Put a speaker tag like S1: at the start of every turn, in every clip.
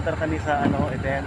S1: pupunta na kami sa event.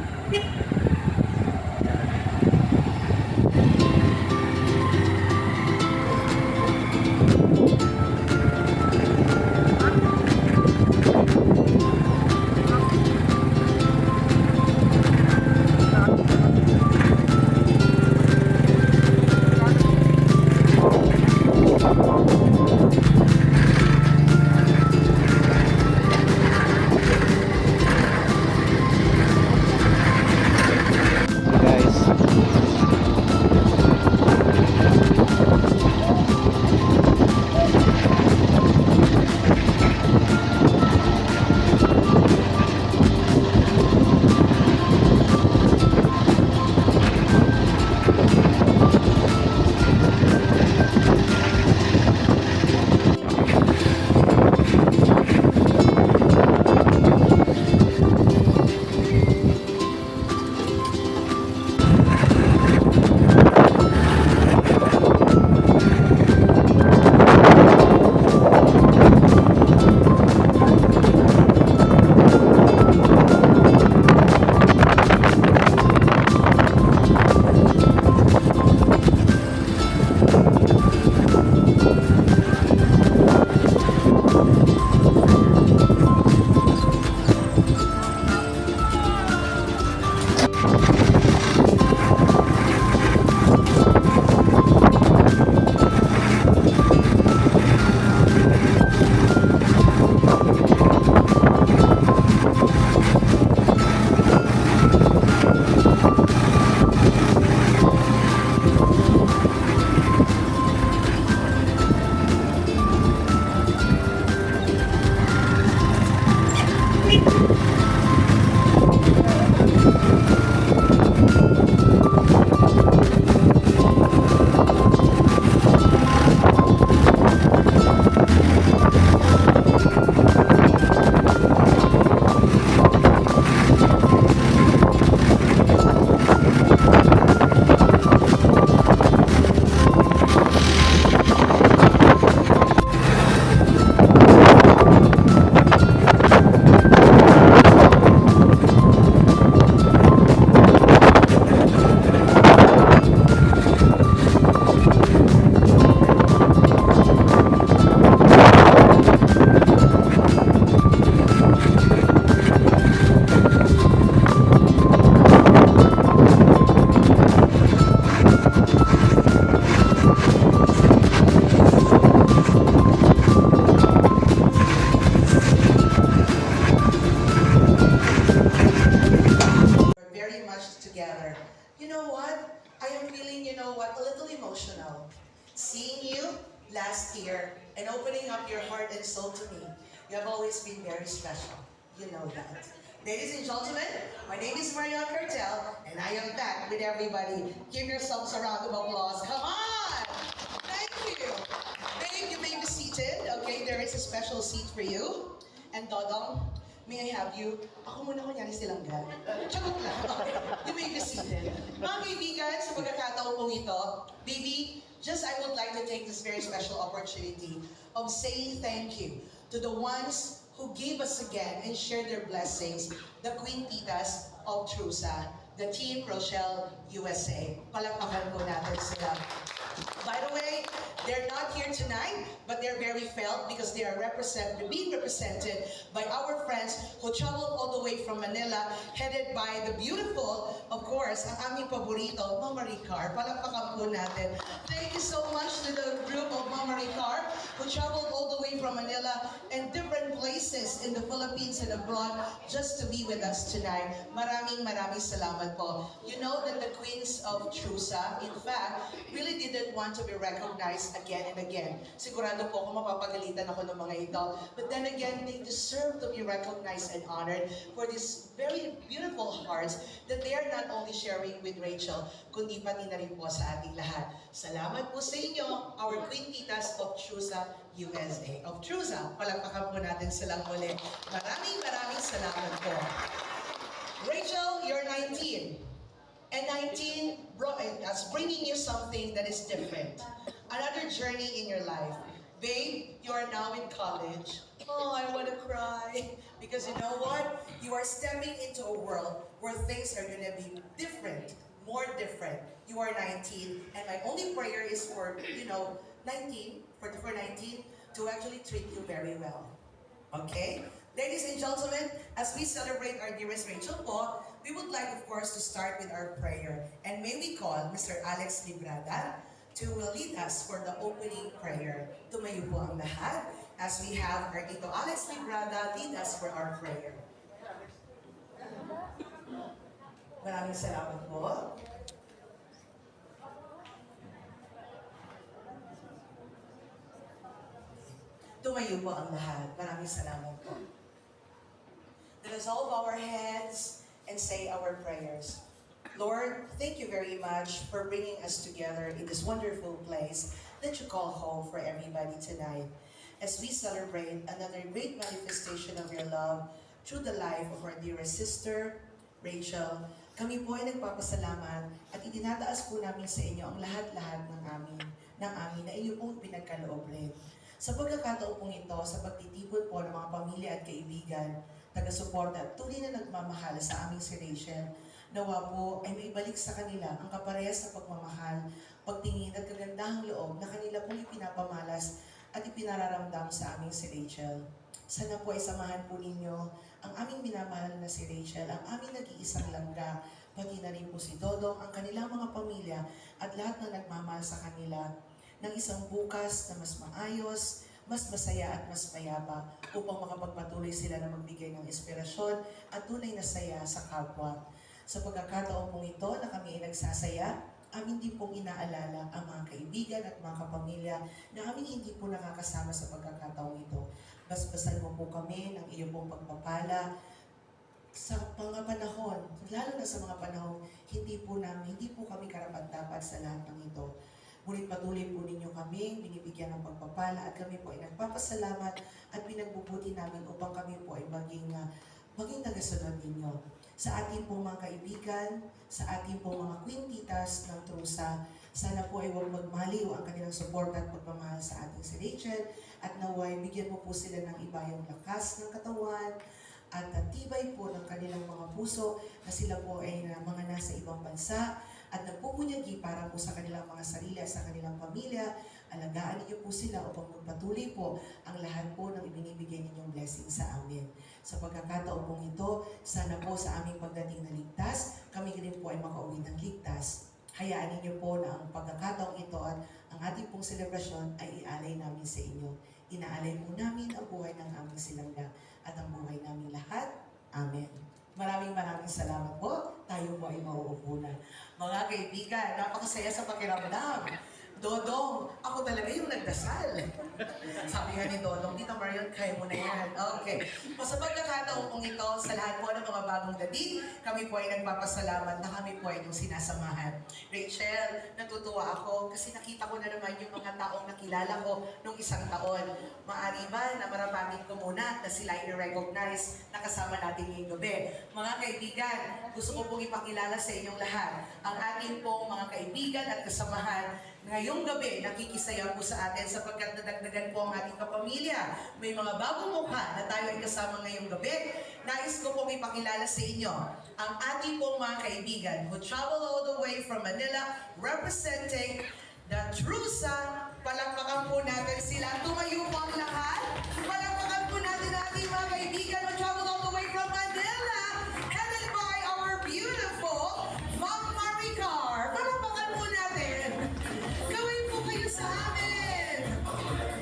S2: Seeing you last year and opening up your heart and soul to me, you have always been very special. You know that. Ladies and gentlemen, my name is Marion Cartel, and I am back with everybody. Give yourselves a round of applause. Come on! Thank you. Babe, you may be seated. Okay, there is a special seat for you. And Dodong, may I have you? Ako muna kunyari silang gal. Charot lang. Okay. You may be seated. Mga kaibigan, sa pagkakataon pong ito, baby, I would like to take this very special opportunity of saying thank you to the ones who gave us again and shared their blessings, the Queen Titas of Trusa, the Team Rochelle USA. Palakpakan po natin sila. By the way, they're not here tonight, but they're very felt because they are being represented by our friends who traveled all the way from Manila, headed by the beautiful, of course, ang aming paborito, Mama Ricar. Palakpakan po natin. Thank you so much to the group of Mama Ricar who traveled all the way from Manila and different places in the Philippines and abroad just to be with us tonight. Maraming salamat po. You know that the Queens of Trusa, in fact, really didn't want to be recognized again and again. Sigurado po kung mapapagalitan ako ng mga ito. But then again, they deserve to be recognized and honored for these very beautiful hearts that they are not only sharing with Rachel, kundi pati na rin po sa ating lahat. Salamat po sa inyo, our Queen Titas of Trusa, USA. Of Trusa, palakpakan po natin silang muli. Maraming salamat po. Rachel, you're 19. And 19 is bringing you something that is different. Another journey in your life. Babe, you are now in college. Oh, I want to cry. Because you know what? You are stepping into a world where things are going to be different, more different. You are 19, and my only prayer is for, 19, for 19, to actually treat you very well. Okay? Ladies and gentlemen, as we celebrate our dearest Rachel po, we would like, of course, to start with our prayer. And may we call Mr. Alex Librada to lead us for the opening prayer. Tumayo po ang lahat as we have our Tito Alex Librada lead us for our prayer. Maraming salamat po. Tumayo po ang lahat. Maraming salamat po. Let us all bow our heads and say our prayers. Lord, thank you very much for bringing us together in this wonderful place that you call home for everybody tonight. As we celebrate another great manifestation of your love through the life of our dearest sister, Rachel, kami po ay nagpapasalamat at itinataas po namin sa inyo ang lahat-lahat ng amin na iyo pong pinagkaloob rin. Sa pagkakataon pong ito, sa pagtitipon po ng mga pamilya at kaibigan, taga-suporta at tunay na nagmamahal sa aming si Rachel, nawa po ay maibalik sa kanila ang kaparehas na pagmamahal, pagtingin at kagandahang loob na kanila pong ipinapamalas at ipinararamdam sa aming si Rachel. Sana po ay samahan po ninyo ang aming minamahal na si Rachel, ang aming nag-iisang langga, pati na rin po si Dodong, ang kanilang mga pamilya at lahat na nagmamahal sa kanila ng isang bukas na mas maayos, mas masaya at mas mayabang upang makapagpatuloy sila na magbigay ng inspirasyon at tunay na saya sa kapwa. Sa pagkakataon pong ito na kami ay nagsasaya, amin din pong inaalala ang mga kaibigan at mga kapamilya na amin hindi po nakakasama sa pagkakataong ito. Basbasan mo po kami ng iyong pong pagpapala sa mga panahon, lalo na sa mga panahon, hindi po kami karapat-dapat sa lahat ng ito. Ngunit patuloy po ninyo kami, binibigyan ng pagpapala at kami po ay nagpapasalamat at pinagbubuti namin upang kami po ay maging tagasunod ninyo. Sa ating pong mga kaibigan, sa ating pong mga quintitas ng trusa, sana po ay huwag magmaliw ang kanilang suporta at pagmamahal sa ating si Rachel at naway bigyan mo po sila ng ibayang lakas ng katawan at tibay po ng kanilang mga puso na sila po ay mga nasa ibang bansa at nagpupunyagi para po sa kanilang mga sarili at sa kanilang pamilya. Alagaan niyo po sila upang magpatuloy po ang lahat po ng ibinibigay ninyong blessing sa amin. Sa pagkakataon pong ito, sana po sa aming pagdating na ligtas, kami rin po ay makauwi ng ligtas. Hayaan niyo po na ang pagkakataong ito at ang ating pong selebrasyon ay ialay namin sa inyo. Inaalay po namin ang buhay ng aming silangga at ang buhay namin lahat. Amen. Maraming salamat po. Tayo po ay mauupo na. Mga kaibigan, napakasaya sa pakiramdam. Dodong, ako talaga yung nagdasal. Sabi nga ni Dodong, Tita Marion, kaya mo na yan. Okay. O sa pagkakataon pong ito, sa lahat po ng mga bagong dating, kami po ay nagpapasalamat na kami po ay yung sinasamahan. Rachel, natutuwa ako kasi nakita ko na naman yung mga taong nakilala ko nung isang taon. Maari ba na marapangin ko muna na sila ay recognize na kasama natin ngayong gabi. Mga kaibigan, gusto ko pong ipakilala sa inyong lahat ang ating pong mga kaibigan at kasamahan ngayong gabi, nakikisaya po sa atin sapagkat nadagdagan po ang ating kapamilya. May mga bagong mukha na tayo ay kasama ngayong gabi. Nais ko pong ipakilala sa inyo ang ating pong mga kaibigan who travel all the way from Manila representing the Trusa. Palakpakan po natin sila. Tumayo po ang lahat. Palakpakan po natin ang ating mga kaibigan who travel all the way from Manila, headed by our beautiful Ma'am Maricar. Palakpakan po natin. Gawin po kayo sa amin.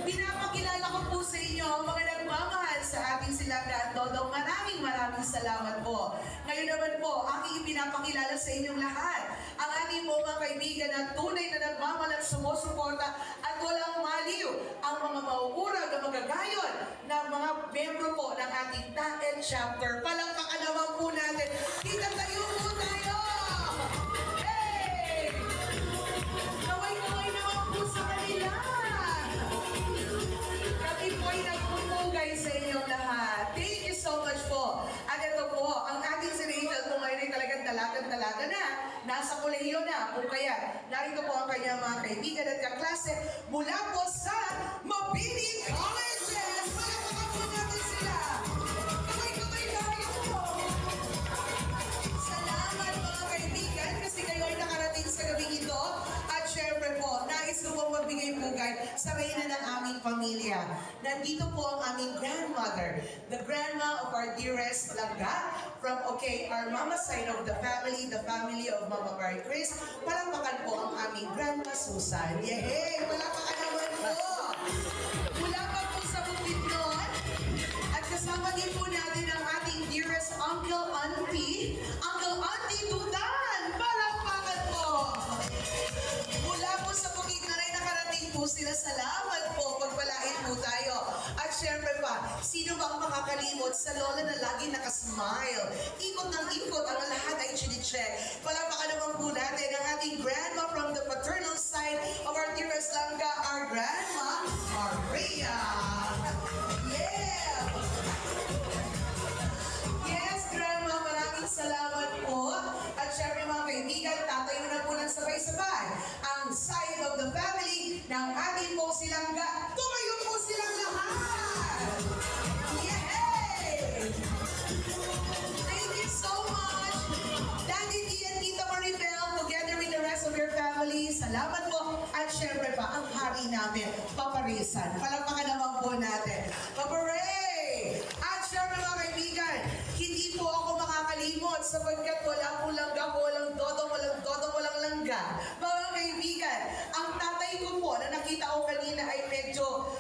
S2: Pinapakilala ko po sa inyo ang mga nagmamahal sa ating silangga at Dodong. Maraming salamat po. Ngayon naman po, aking ipinapakilala sa inyong lahat ang ating po mga kaibigan na tunay na nagmamahal at sumusuporta at walang maliw ang mga mauurag at magagayon ng mga membro po ng ating TAEL chapter. Palakpakan naman po natin. Kita tayo po tayo! Hey! Kaway-kaway naman po sa kanila! Kami po ay nagpupugay sa inyong lahat. Thank you so much po. At ito po, ang ating si Rachel po ngayon ay talagang dalaga na nasa kolehiyo na, kung kaya, narito po ang kanyang mga kaibigan at kaklase mula po sa Mabini Colleges. Palakpakan po natin sila. Kamay-kamay tayo po. Salamat mga kaibigan kasi kayo ay nakarating sa gabing ito. At syempre po, nais ko pong magbigay pugay sa reyna ng aming pamilya. Nandito po ang aming grandmother, the grandma of our dearest Langga, from our mama side of the family of Mama Mary Chris. Palakpakan po ang aming grandma Susan. Yehey! Palakpakan naman po! Mula pa po sa Bukidnon, at kasama din po natin ang ating dearest Uncle Auntie Dudan! Palakpakan po! Mula po sa Bukidnon ay nakarating po sila. Salamat po, pagpalain po tayo. At syempre pa, sino bang makakalimot sa lola na lagi nakasmile? Ikot ng ikot, ang lahat ay chinicheck. Palakpakan naman po natin ang ating grandma from the paternal side of our dearest Langga, our grandma, Maria. Yeah! Yes, grandma, maraming salamat po. At syempre mga kaibigan, tatayo na po ng sabay-sabay ang side of the family ng ating po silang tumayo po silang lahat! Yay! Thank you so much, Daddy D and Tita Maribel, together with the rest of your family. Salamat po. At syempre pa, ang hari namin, Papa Rizan. Palakpakan naman po natin. Papa Ray! At syempre mga kaibigan, hindi po ako makakalimot sapagkat wala po langga, walang dodong, walang langga. Mga kaibigan, ang tatay ko po na nakita ko kanina ay medyo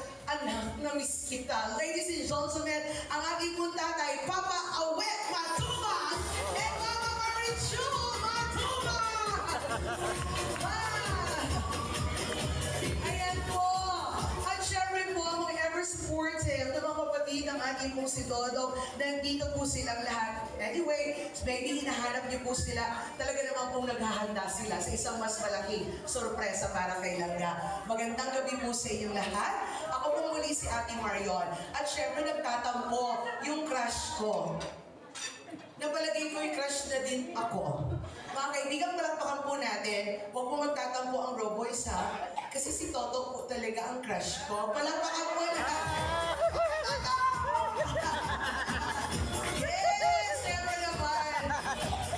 S2: na-miss kita. Ladies and gentlemen, ang aking pong tatay, Papa Awet Matuma and Mama Marichu Matuma! Ayan po! At syempre po, ang ever supportive na mga kapatid ng ating pong si Dodo, nandito po silang lahat. Anyway, maybe hinahanap niyo po sila. Talaga naman pong naghahanda sila sa isang mas malaking sorpresa para kay Langga. Magandang gabi po sa inyong lahat. Ako po muli si Ate Marion. At syempre nagtatampo yung crush ko. Napalagay ko yung crush na din ako. Mga kaibigan, palakpakan po natin. Huwag po magtatampo ang Raw Boys, ha? Kasi si Toto po talaga ang crush ko. Palakpakan po natin. Yes! Siyempre naman.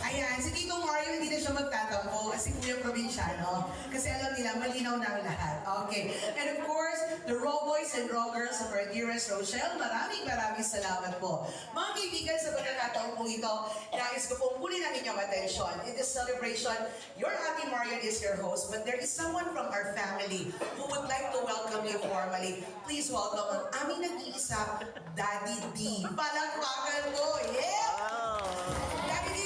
S2: Ayan, si Tito Mario hindi na siya magtatampo kasi kuya probinsyano. Kasi alam nila, malinaw na ang lahat. Okay. And of course, the Raw Boys and Raw Girls of our dearest Rochelle, maraming salamat po. Mga kaibigan, sa pagkakataon po ito, nais ko pong kunin ang inyong atensyon. In this celebration, your Ate Marian is your host, but there is someone from our family who would like to welcome you formally. Please welcome ang aming nag-iisa, Daddy D. Palakpakan po! Yeah! Daddy D!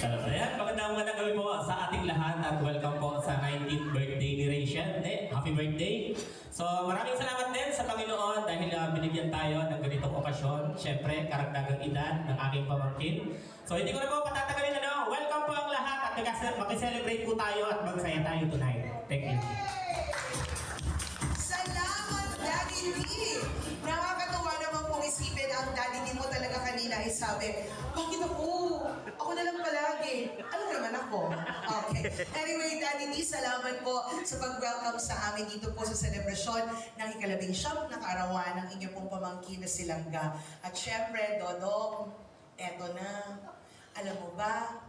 S1: Ayan, magandang gabi po sa ating lahat at welcome po sa 19th birthday ni Rachel. Happy birthday! So maraming salamat din sa Panginoon dahil binigyan tayo ng ganitong okasyon. Siyempre, karagdagang edad ng aking pamangkin. So hindi ko na po patatagalin welcome po ang lahat at makiselebrate po tayo at magsaya tayo tonight. Thank you.
S2: Salamat, Daddy D! Nakakatuwa naman pong isipin ang Daddy D mo talaga kanina ay sabi, bakit ako? Ako na lang palagi. Ano naman ako? Okay. Anyway, Daddy D, salamat po sa pag-welcome sa amin dito po sa selebrasyon ng ika-19 na kaarawan ng inyong pong pamangkin na si Langga. At syempre, Dodong, eto na. Alam mo ba,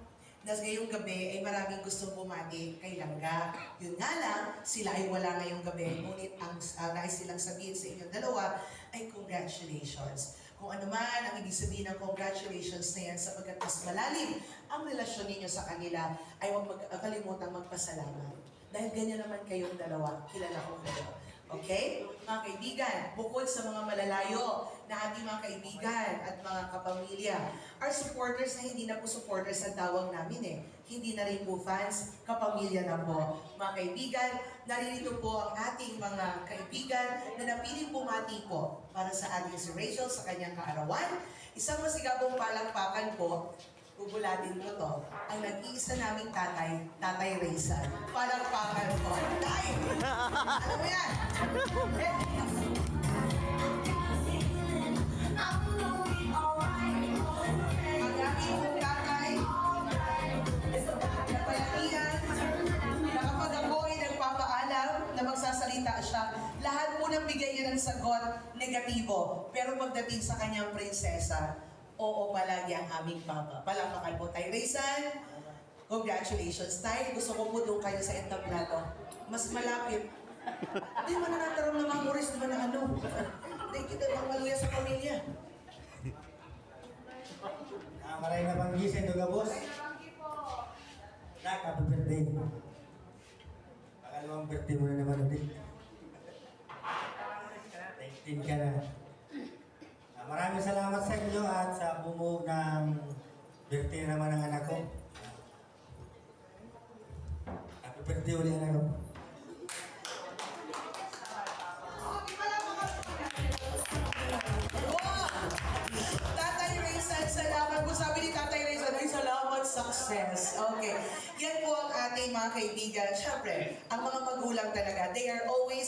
S2: na ngayong gabi ay maraming gustong bumati kay Langga. Yun nga lang, sila ay wala ngayong gabi. Ngunit ang nais silang sabihin sa inyong dalawa ay congratulations. Kung ano man ang ibig sabihin ng congratulations na yan sapagkat mas malalim ang relasyon ninyo sa kanila, ay huwag kalimutang magpasalamat. Dahil ganyan naman kayong dalawa, kilala ko kayo. Okay? Mga kaibigan, bukod sa mga malalayo na ating mga kaibigan at mga kapamilya, our supporters na hindi na po supporters ang tawag namin Hindi na rin po fans, kapamilya na po. Mga kaibigan, naririto po ang ating mga kaibigan na napiling bumati po para sa ating si Rachel sa kanyang kaarawan. Isang masigabong palakpakan po, bubulatin ko to, ang nag-iisa naming tatay, Tatay Rizal. Palakpakan po. Tay! Alam mo yan? Ang aming tatay sagot, negatibo. Pero pagdating sa kanyang prinsesa, oo palagi ang aming papa. Palakpakan po tayo. Raysan, congratulations. Tay, gusto ko po doon kayo sa entablado. Mas malapit. Hindi mo na natarong na mga muris naman na ano. Thank you din ang maluya sa pamilya.
S3: Maray na bang gising doon ka, boss? Nak, happy birthday. Pakalawang birthday mo na naman ulit. 19 ka na. Maraming salamat sa inyo at sa bumuog ng birthday naman ng anak ko. Happy birthday ulit, anak ko.
S2: Tatay Raysan, salamat po. Sabi ni Tatay Raysan, ay salamat, success. Okay. Yan po ang ating mga kaibigan. Siyempre, ang mga magulang talaga, they are always,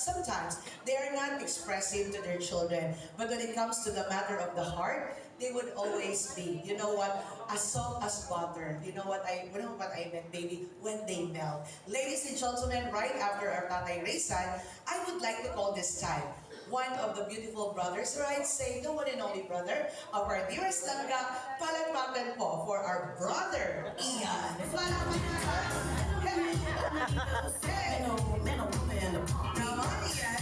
S2: sometimes, they are not expressive to their children. But when it comes to the matter of the heart, they would always be, you know what, as soft as butter. You know what I meant, baby, when they melt. Ladies and gentlemen, right after our Tatay Raysan, I would like to call this time one of the beautiful brothers, or I'd say the one and only brother of our dearest langga, palakpakan po for our brother, Ian. Palakpakan! Hey! Come on, Ian!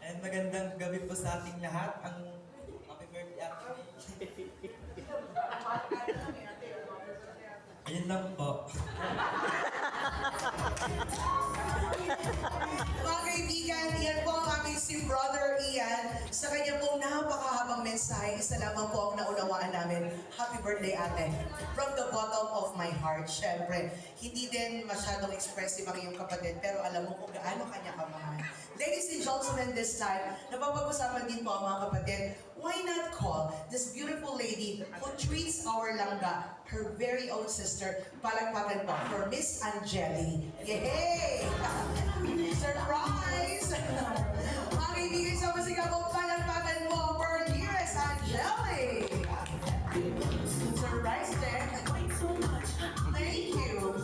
S4: And magandang gabi po sa ating lahat. Ang happy birthday actually. Ayun lang po.
S2: Mga kaibigan, yan po ang aming si Brother Ian. Sa kanya pong napakahabang mensahe, isa lamang po ang naunawaan namin. Happy birthday, ate. From the bottom of my heart, syempre. Hindi din masyadong expressive ang iyong kapatid, pero alam mo kung gaano kanya kamahal. Ladies and gentlemen, this time, napapag-usapan din po ang mga kapatid, why not call this beautiful lady who treats our langga, her very own sister, palakpakan po for Miss Angeli. Yay! Surprise! Mga kaibigan sa musika po, palakpakan po for dearest Angeli! Surprise din! Thank you!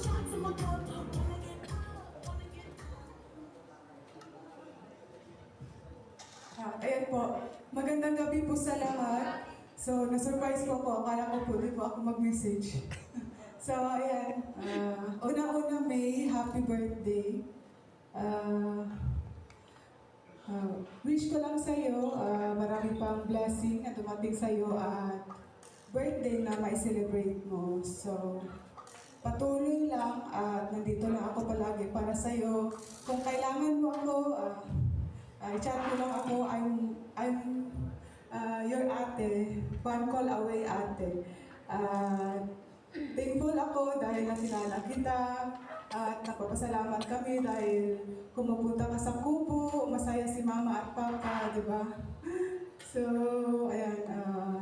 S5: Ayan po, magandang gabi po sa lahat. So, na-surprise ko po, akala ko po, di po ako mag-message. So, ayan, una-una May, happy birthday. Wish ko lang sa'yo, marami pang blessing na dumating sa'yo at birthday na mai-celebrate mo. So, patuloy lang at nandito lang ako palagi para sa'yo. Kung kailangan mo ako, chat mo lang ako, I'm your ate, one call away ate. Thankful ako dahil nakilala kita at napapasalamat kami dahil kumupunta ka sa Kubo, masaya si mama at papa, di ba? So, ayan,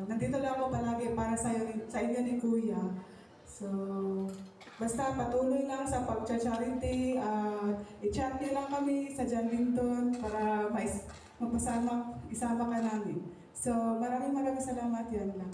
S5: nandito lang ako palagi para sa inyo ni Kuya. So, basta patuloy lang sa pag-charity, i-chat niyo lang kami sa John Linton para isama ka namin. So, maraming salamat, yan lang.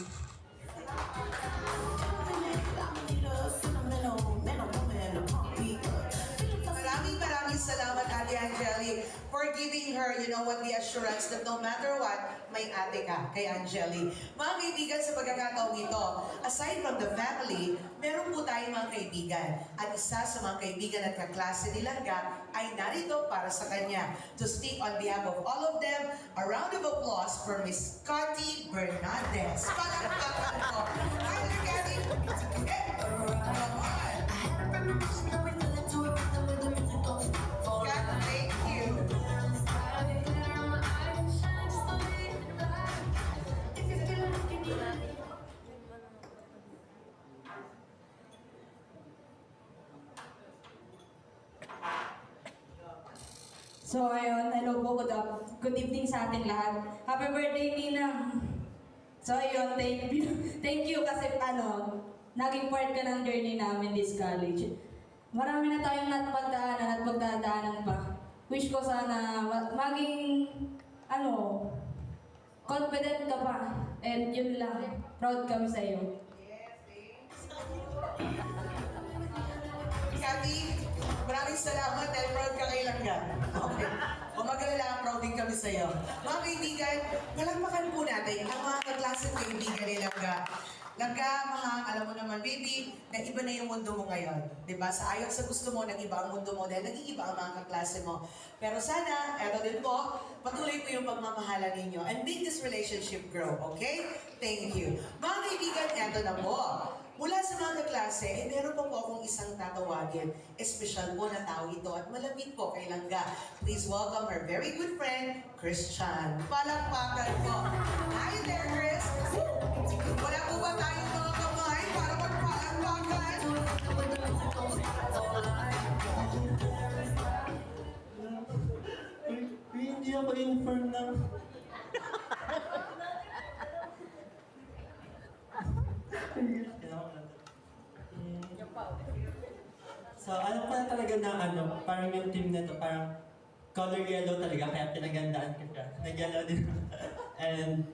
S2: Maraming salamat, Ate Angeli, for giving her, you know what, the assurance that no matter what, may ate ka kay Angeli. Mga kaibigan, sa pagkakataong ito, aside from the family, meron po tayong mga kaibigan. At isa sa mga kaibigan at kaklase ni Langga ay narito para sa kanya. To speak on behalf of all of them, a round of applause for Miss Cathy Bernandez. Palakpakan po. Hi, Cathy! Come on! Thank you.
S6: So ayun, hello po, good evening sa ating lahat. Happy birthday, Ninang! So ayun, thank you kasi naging part ka ng journey namin this college. Marami na tayong napagdaanan at pagdadaanan pa. Wish ko sana maging, confident ka pa. And yun lang, proud kami sa iyo.
S2: Kathy, maraming salamat dahil proud ka kay Langga. Okay. O mag-alala, proud din kami sa'yo. Mga kaibigan, palakpakan po natin ang mga kaklase kaibigan ni Langga. Langga, Mahang, alam mo naman, baby, na iba na yung mundo mo ngayon. Diba? Sa ayon sa gusto mo, nag-iba ang mundo mo dahil nag-iiba ang mga kaklase mo. Pero sana, eto din po, patuloy po yung pagmamahala ninyo and make this relationship grow, okay? Thank you. Mga kaibigan, eto na po. Mula sa mga kaklase, meron pa po akong isang tatawagin. Espesyal po na tao ito at malapit po kay Langga. Please welcome her very good friend, Christian. Palakpakan po. Hi there, Chris. Wala po ba tayong mga kamay para magpalakpakan?
S3: Hindi ako inform ng... So, alam ko na talaga na parang yung team na to, parang color yellow talaga, kaya pinagandaan ko siya. Nag-yellow din. And,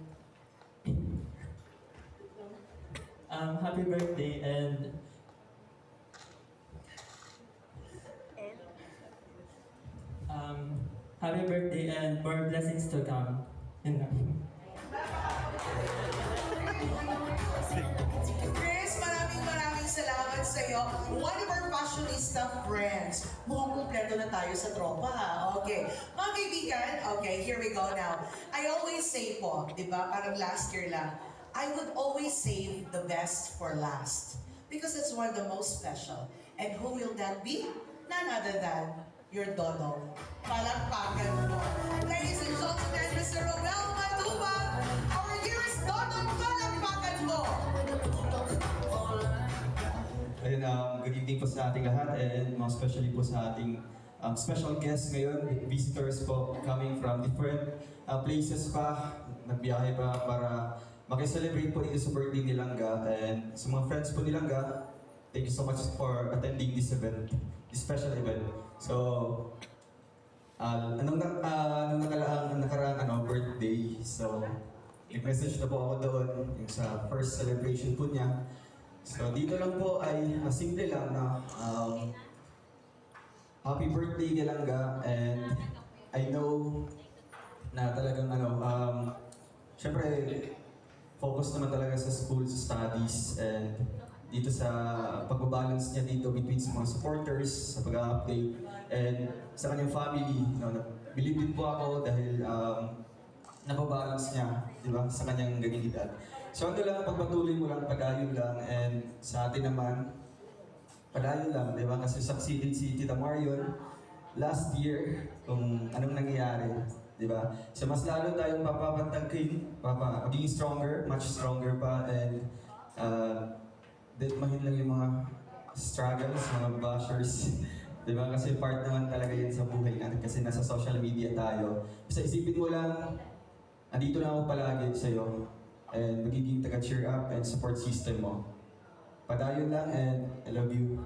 S3: happy birthday and happy birthday and more blessings to come. Yun na.
S2: Chris, maraming salamat sa iyo. One of our fashionista friends. Mukhang kumpleto na tayo sa tropa, ha? Okay. Mga kaibigan, okay, here we go now. I always say po, di ba, parang last year lang, I would always save the best for last. Because it's one of the most special. And who will that be? None other than your Dodong. Palakpakan mo. Ladies and gentlemen, Mr. Romel Matubang, our dearest Dodong, palakpakan mo.
S7: Ayun, good evening po sa ating lahat and most especially po sa ating special guests ngayon, visitors po coming from different places pa, nagbiyahe pa para makiselebrate po dito sa birthday ni Langga and sa mga friends po ni Langga, thank you so much for attending this event, this special event. So, anong nakaraang birthday, so nag-message na po ako doon yung sa first celebration po niya. So dito lang po ay simple lang na happy birthday kay Langga and I know na talagang syempre focus naman talaga sa school, sa studies and dito sa pagbabalance niya dito between sa mga supporters, sa pag-update and sa kanyang family. Believe din po ako dahil nababalance niya, di ba, sa kanyang ganyang edad. So ano lang, pagpatuloy mo lang, padayon lang, and sa atin naman, padayon lang, di ba? Kasi succeeded si Tita Marion last year kung anong nangyayari, di ba? So mas lalo tayong papapantagin, maging stronger, much stronger pa, and mahin lang yung mga struggles, mga bashers, di ba? Kasi part naman talaga yan sa buhay natin kasi nasa social media tayo. Basta isipin mo lang, andito na ako palagi sa'yo and magiging taga-cheer up and support system mo. Padayon lang and I love you.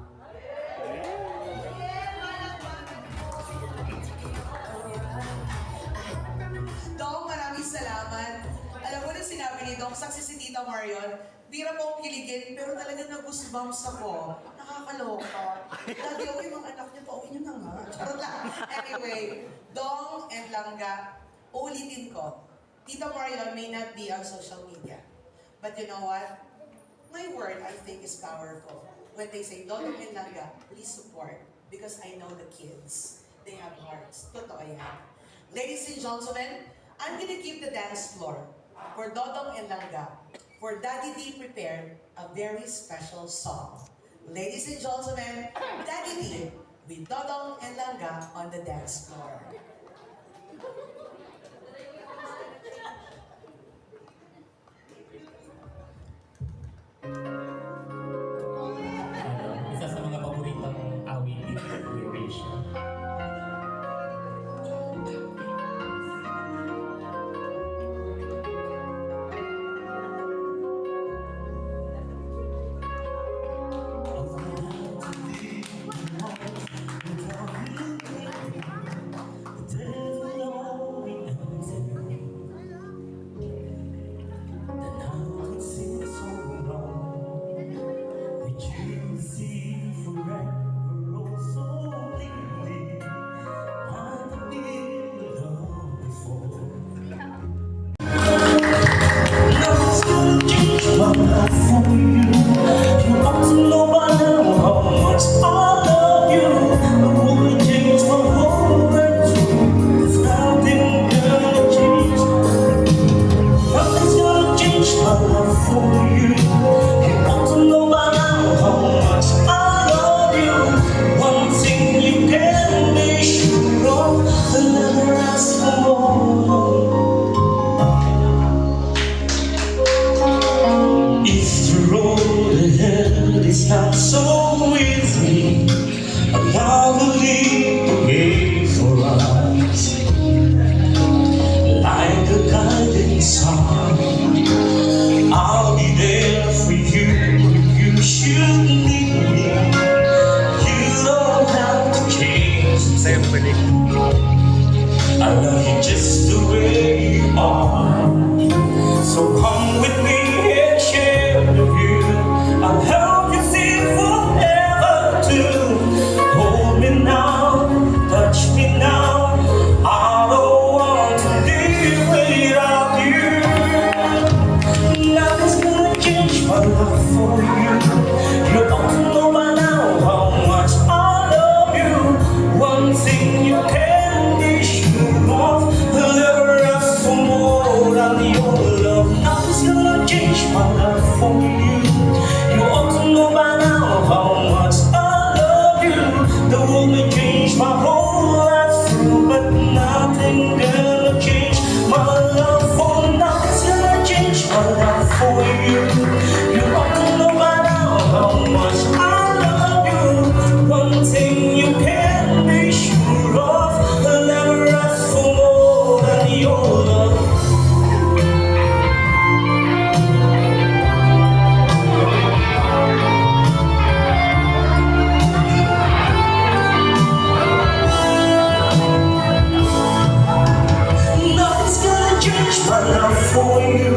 S2: Dong, maraming salamat. Alam mo na sinabi ni Dong, saksi si Tita Marion, bira po akong kiligin, pero talagang nag-goosebumps ako. Nakakaloka. Lagi ako yung mga anak niya, pauwi niyo na nga. Charot lang. Anyway, Dong and Langga, uulitin ko. Tita Marion may not be on social media. But you know what? My word, I think, is powerful. When they say, Dodong and Langga, please support. Because I know the kids. They have hearts. Totoo yan. Ladies and gentlemen, I'm gonna keep the dance floor for Dodong and Langga. For Daddy D prepared a very special song. Ladies and gentlemen, Daddy D with Dodong and Langga on the dance floor.
S1: Isa sa mga paboritong awitin ni Rachel.
S8: life for you. You ought to know by now how much I love you. I wanna change my whole world. There's nothing gonna change. Nothing's gonna change my love for you. You ought to know by now how much I love you. One thing you can be sure of, I'll never ask for more. If the road ahead is not so easy, I will lead the way for us. Like a guiding star, I'll be there for you if you should need me. You don't have to change. I love you just the way you are. So come with me and share the view. I'll help you see forever too. Hold me now, touch me now. I don't want to live without you. Nothing's gonna change my love for you. You ought to know by now how much I love you. One thing you can be sure of, I'll never ask for more than your love. Nothing's gonna change my love for you. You ought to know by now how much I love you. The world may change my whole life through, but nothing gonna change my love for. Nothing's gonna change my love for you. You ought to know by now how much I love you. One thing you can be sure of, I'll never ask for more than your love. Nothing's gonna change my love for you.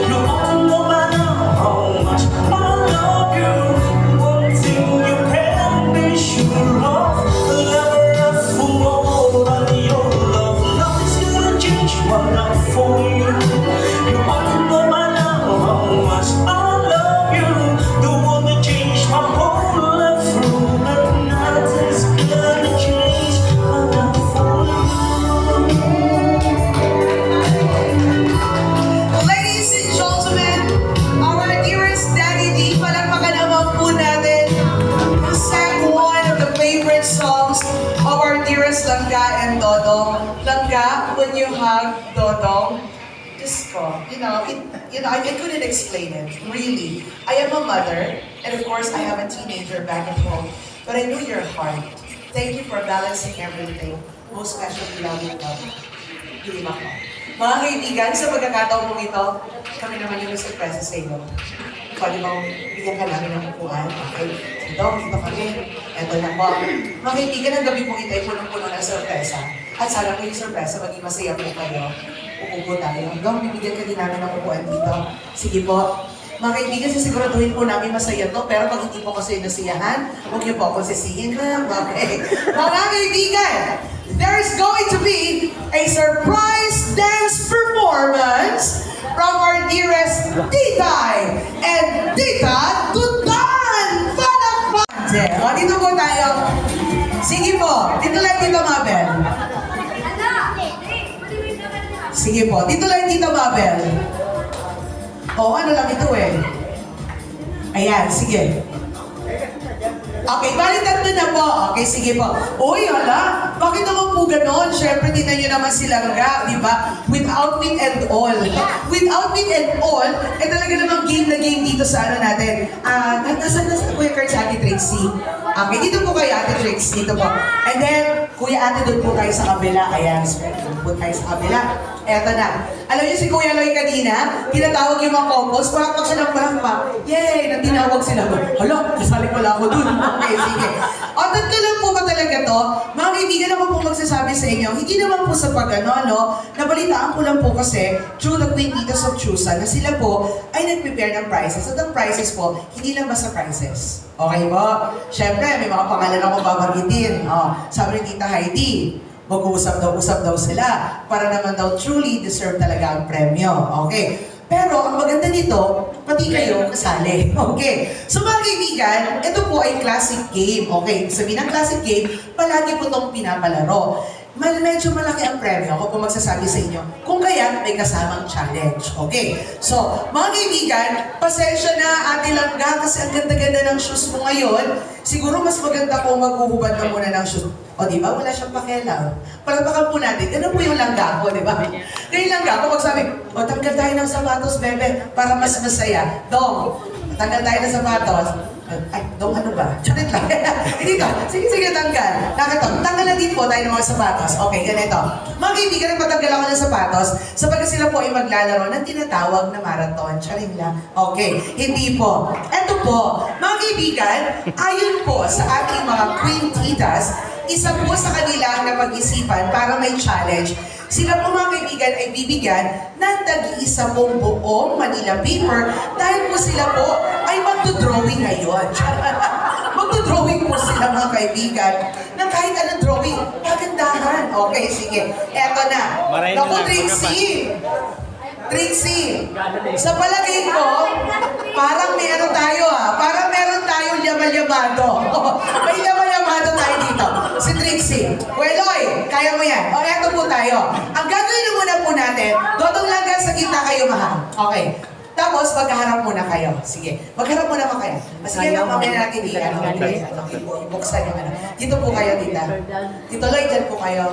S8: You ought to know by now how much I love you. One thing you can be sure of, I'll never ask for more than your love. Nothing's gonna change my love for you. You ought to know by now how much I love you. The world may change my whole life through, but nothing's gonna change my love for you.
S2: Ladies and gentlemen, our dearest Daddy D, palakpakan naman po natin who sang one of the favorite songs of our dearest Langga and Dodong. Langga, when you hug Dodong, just go. I couldn't explain it, really. I am a mother, and of course, I have a teenager back at home, but I knew your heart. Thank you for balancing everything. Most especially love you, love. Hindi ba ko? Mga kaibigan, sa pagkakataon mong ito, kami naman yung surprise sa inyo. Pwede bang bigyan ka namin ng upuan? Okay? So, dito kami. Eto na po. Mga kaibigan, ang gabi pong ito ay punong-puno ng sorpresa. At sana po yung sorpresa, maging masaya po kayo. Upo po tayo. Hanggang bibigyan ka din namin ng upuan dito. Sige po. Mga kaibigan, sisiguraduhin po namin masaya to, pero pag hindi po kasi nasiyahan, huwag niyo po ako sisihin ha. Okay. Mga kaibigan, there's going to be a surprise dance performance from our dearest Titay and Tita Tutan! Palakpak! O, dito po tayo. Sige po, dito lang Tita Mabel. Sige po, dito lang Tita Mabel. O, ano lang ito eh. Ayan, sige. Okay, bali tatlo na po. Okay, sige po. Uy, hala, bakit naman po ganon? Siyempre, tinan nyo naman si Langga, di ba? With outfit and all. With outfit and all, eh talaga namang game na game dito sa ano natin. Nasaan po yung card sa Ate Trixie? Okay, dito po kayo, Ate Trixie. Dito po. And then, Kuya Ate, doon po tayo sa kabila. Ayan, doon po tayo sa kabila. Eto na. Alam niyo si Kuya Loy kanina, tinatawag yung mga couples, palakpak siya ng palakpak. Yay! Nang tinawag sila. Hala, kasali pala ako dun. Okay, sige. O, tatlo lang po ba talaga to? Mga kaibigan, ako po magsasabi sa inyo, hindi naman po sa pag-ano, no? Nabalitaan ko lang po kasi, through the Quintitas of Chusa, na sila po ay nag-prepare ng prizes. At ang prizes po, hindi lang basta prizes. Okay po? Siyempre, may mga pangalan ako babagitin. Sabi ni Tita Heidi, mag-uusap daw sila para naman daw truly deserve talaga ang premyo. Okay. Pero ang maganda nito, pati kayo kasali. Okay. So mga kaibigan, ito po ay classic game. Okay. Sabihin ng classic game, palagi po itong pinapalaro. Medyo malaki ang premyo. Ako po magsasabi sa inyo. Kung kaya, may kasamang challenge. Okay. So, mga kaibigan, pasensya na Ate Langga kasi ang ganda-ganda ng shoes mo ngayon. Siguro mas maganda kung maghuhubad na muna ng shoes. O di ba? Wala siyang pakialam. Palagpakan po natin. Ganun po yung langga ko, di ba? Yung langga ko, magsabi, o tanggal tayo ng sapatos, bebe, para mas masaya. Dong, tanggal tayo ng sapatos. Ay, Dong, ano ba? Charit lang. Hindi to. Sige, tanggal. Nakatong, tanggal na din po tayo ng mga sapatos. Okay, ganito. Mga kaibigan, nagpatanggal ako ng sapatos sapagkat sila po ay maglalaro ng tinatawag na marathon. Charing lang. Okay, hindi po. Eto po, mga kaibigan, ayon po sa ating mga queen titas, isa po sa kanila na pag-isipan para may challenge. Sila po mga kaibigan ay bibigyan ng tag-iisa pong buong Manila paper dahil po sila po ay magdodrawing ngayon. Magdodrawing po sila mga kaibigan ng kahit anong drawing. Pagandahan. Okay, sige. Eto na. Naku, Trixie, sa palagay ko, parang may ano tayo parang meron tayong yamal-yamado. May yamal-yamado tayo dito. Si Trixie. Weloy, kaya mo yan. O, eto po tayo. Ang gagawin muna po natin, dodong langgan sa gitna kayo, mahal. Okay. Tapos, magharap muna kayo. Sige, magharap muna pa kayo. Sige lang, mamaya natin ibuksan yung ano. Dito po kayo, tita. Tito Lloyd, dyan po kayo.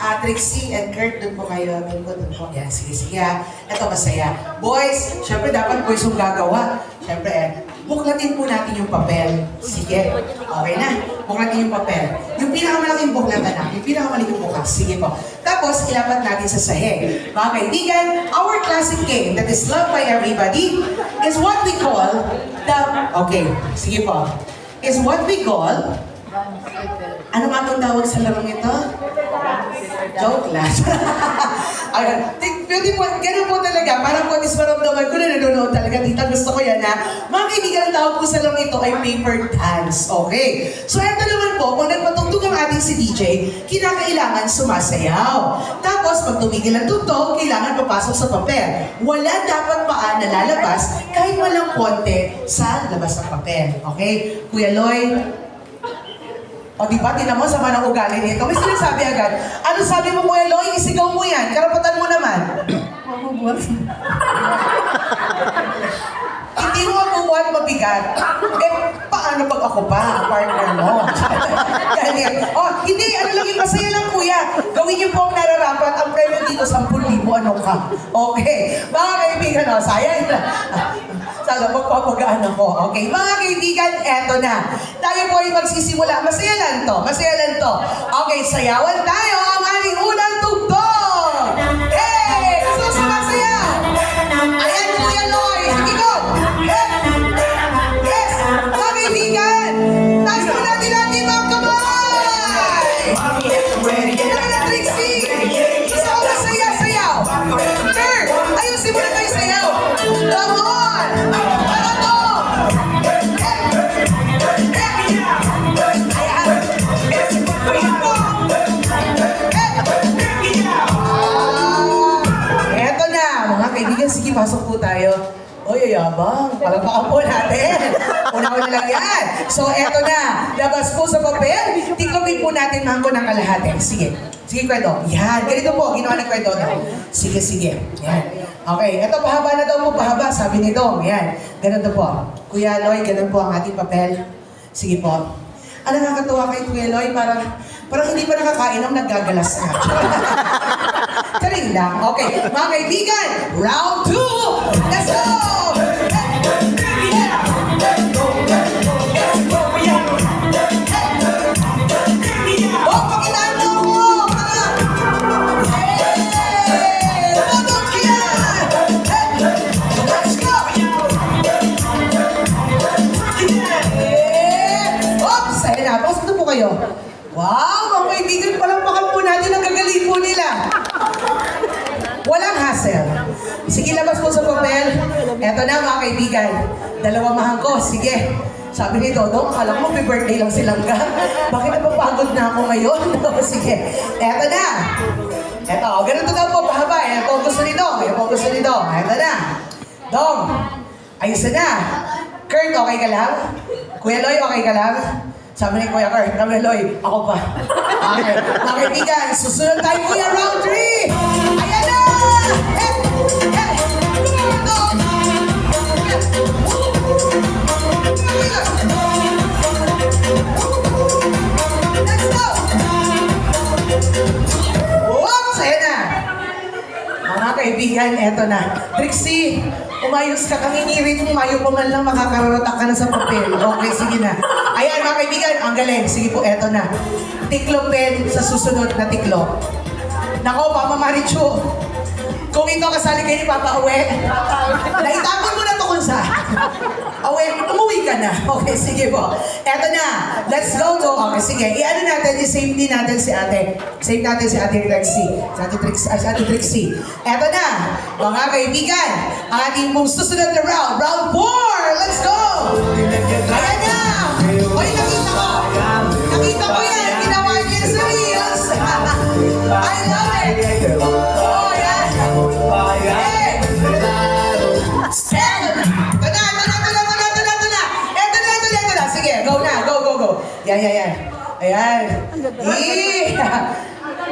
S2: Trixie and Kurt, doon po kayo. Doon po. Yan, sige. Ito, masaya. Boys, syempre dapat boys yung gagawa. Syempre, buklatin po natin yung papel. Sige. Okay na. Buklatin yung papel. Yung pinakamalaking buklat na. Yung pinakamalaking bukas. Sige po. Tapos, ilapat natin sa sahig. Mga kaibigan, our classic game that is loved by everybody is what we call the... Okay. Sige po. Is what we call... Ano nga itong tawag sa larong ito? Joke lang. Ayun. Pwede po, ganun po talaga. Parang po is maramdaman ko na nanonood talaga. Tita, gusto ko yan ha. Mga kaibigan, ang tawag po sa larong ito ay paper dance. Okay. So, eto naman po, kung nagpatugtog ang ating si DJ, kinakailangan sumasayaw. Tapos, pag tumigil ang tugtog, kailangan papasok sa papel. Wala dapat paan na lalabas kahit walang konti sa labas ng papel. Okay? Kuya Lloyd, o diba, tinan mo, sama ng ugali nito. May sinasabi agad, ano sabi mo, Kuya Lloyd? Isigaw mo yan. Karapatan mo naman. Hindi mo mabubuhat mabigat. Paano pag ako pa, partner mo? Ganyan. Hindi, ano lang yung masaya lang, kuya. Gawin niyo po ang nararapat. Ang premyo dito, 10,000. Ano ka? Okay. Mga kaibigan, sayang na. Sana magpapagaan ako. Okay, mga kaibigan, eto na. Tayo po ay magsisimula. Masaya lang to. Okay, sayawan tayo ang ating unang tugtog. Hey! Gusto sumasayaw? Ayan, Kuya Lloyd. Sige, go! Yes! Mga kaibigan, taas mo natin natin mga kamay! Yan na, Trixie! Gusto ko na sayaw! Sir, ayusin mo na tayo sayaw! Come on! Eto na, mga kaibigan, sige, pasok po tayo. Oy, yabang. Palagpakan po natin. Una-una lang yan. So, eto na. Labas po sa papel. Tiklopin po natin mangko ng kalahati. Sige. Sige, Kwedo. Yan. Ganito po. Ginawa ng Kwedo. Sige. Yan. Okay. Eto, pahaba na daw po. Pahaba. Sabi ni Dong. Yan. Ganito po. Kuya Lloyd, ganun po ang ating papel. Sige po. Ang nakakatuwa kay Kuya Lloyd, parang hindi pa nakakain ang naggagalas na. Taring lang. Okay. Mga kaibigan, round 2! Let's go! Oh, pakitaan mo ako! Hey! Tumutog yan! Let's go! Oops! Ayun na. Pasok na po kayo. Wow! Mga kaibigan, palampakan po natin ang gagaling po nila. Walang hassle. Sige, labas po sa papel. Eto na mga kaibigan. Dalawang mahangko. Sige. Sabi ni Dodo, akala ko may birthday lang silang ka. Bakit napapagod na ako ngayon? Sige. Eto na. Eto, ganito daw po, pahaba. Eto, gusto ni Dong. Eto, gusto ni Dong. Ito na. Dong, ayos na. Kurt, okay ka lang? Kuya Loy, okay ka lang? Sabi ni Kuya Kurt, Kuya Loy, ako pa. Okay. Mga kaibigan, susunod tayo Kuya round 3. Ayan na! Dong! Let's go! Oops! Ayan na! Mga kaibigan, eto na. Trixie, umayos ka kang inirit mo, mayo pa man lang makakaratak ka na sa papel. Okay, sige na. Ayan mga kaibigan, ang galing. Sige po, eto na. Tiklopin sa susunod na tiklop. Nako, Mama Marichu, kung ito kasali kayo ni Papa Awe, naitapon mo na to kung saan. Awe, umuwi ka na. Okay, sige po. Eto na. Let's go to. Okay, sige. I-ano natin, i-save din natin si ate. Save natin si ate Trixie. Si ate Trixie. Eto na. Mga kaibigan, ang ating mong susunod na round. Round 4. Let's go! Ayan na. Oy, nakita ko. Nakita ko yan. Ginawa niya sa reels. I love it. Oh, yan. Hey! Ito na. Sige, go na. Go. Yan. Ayan.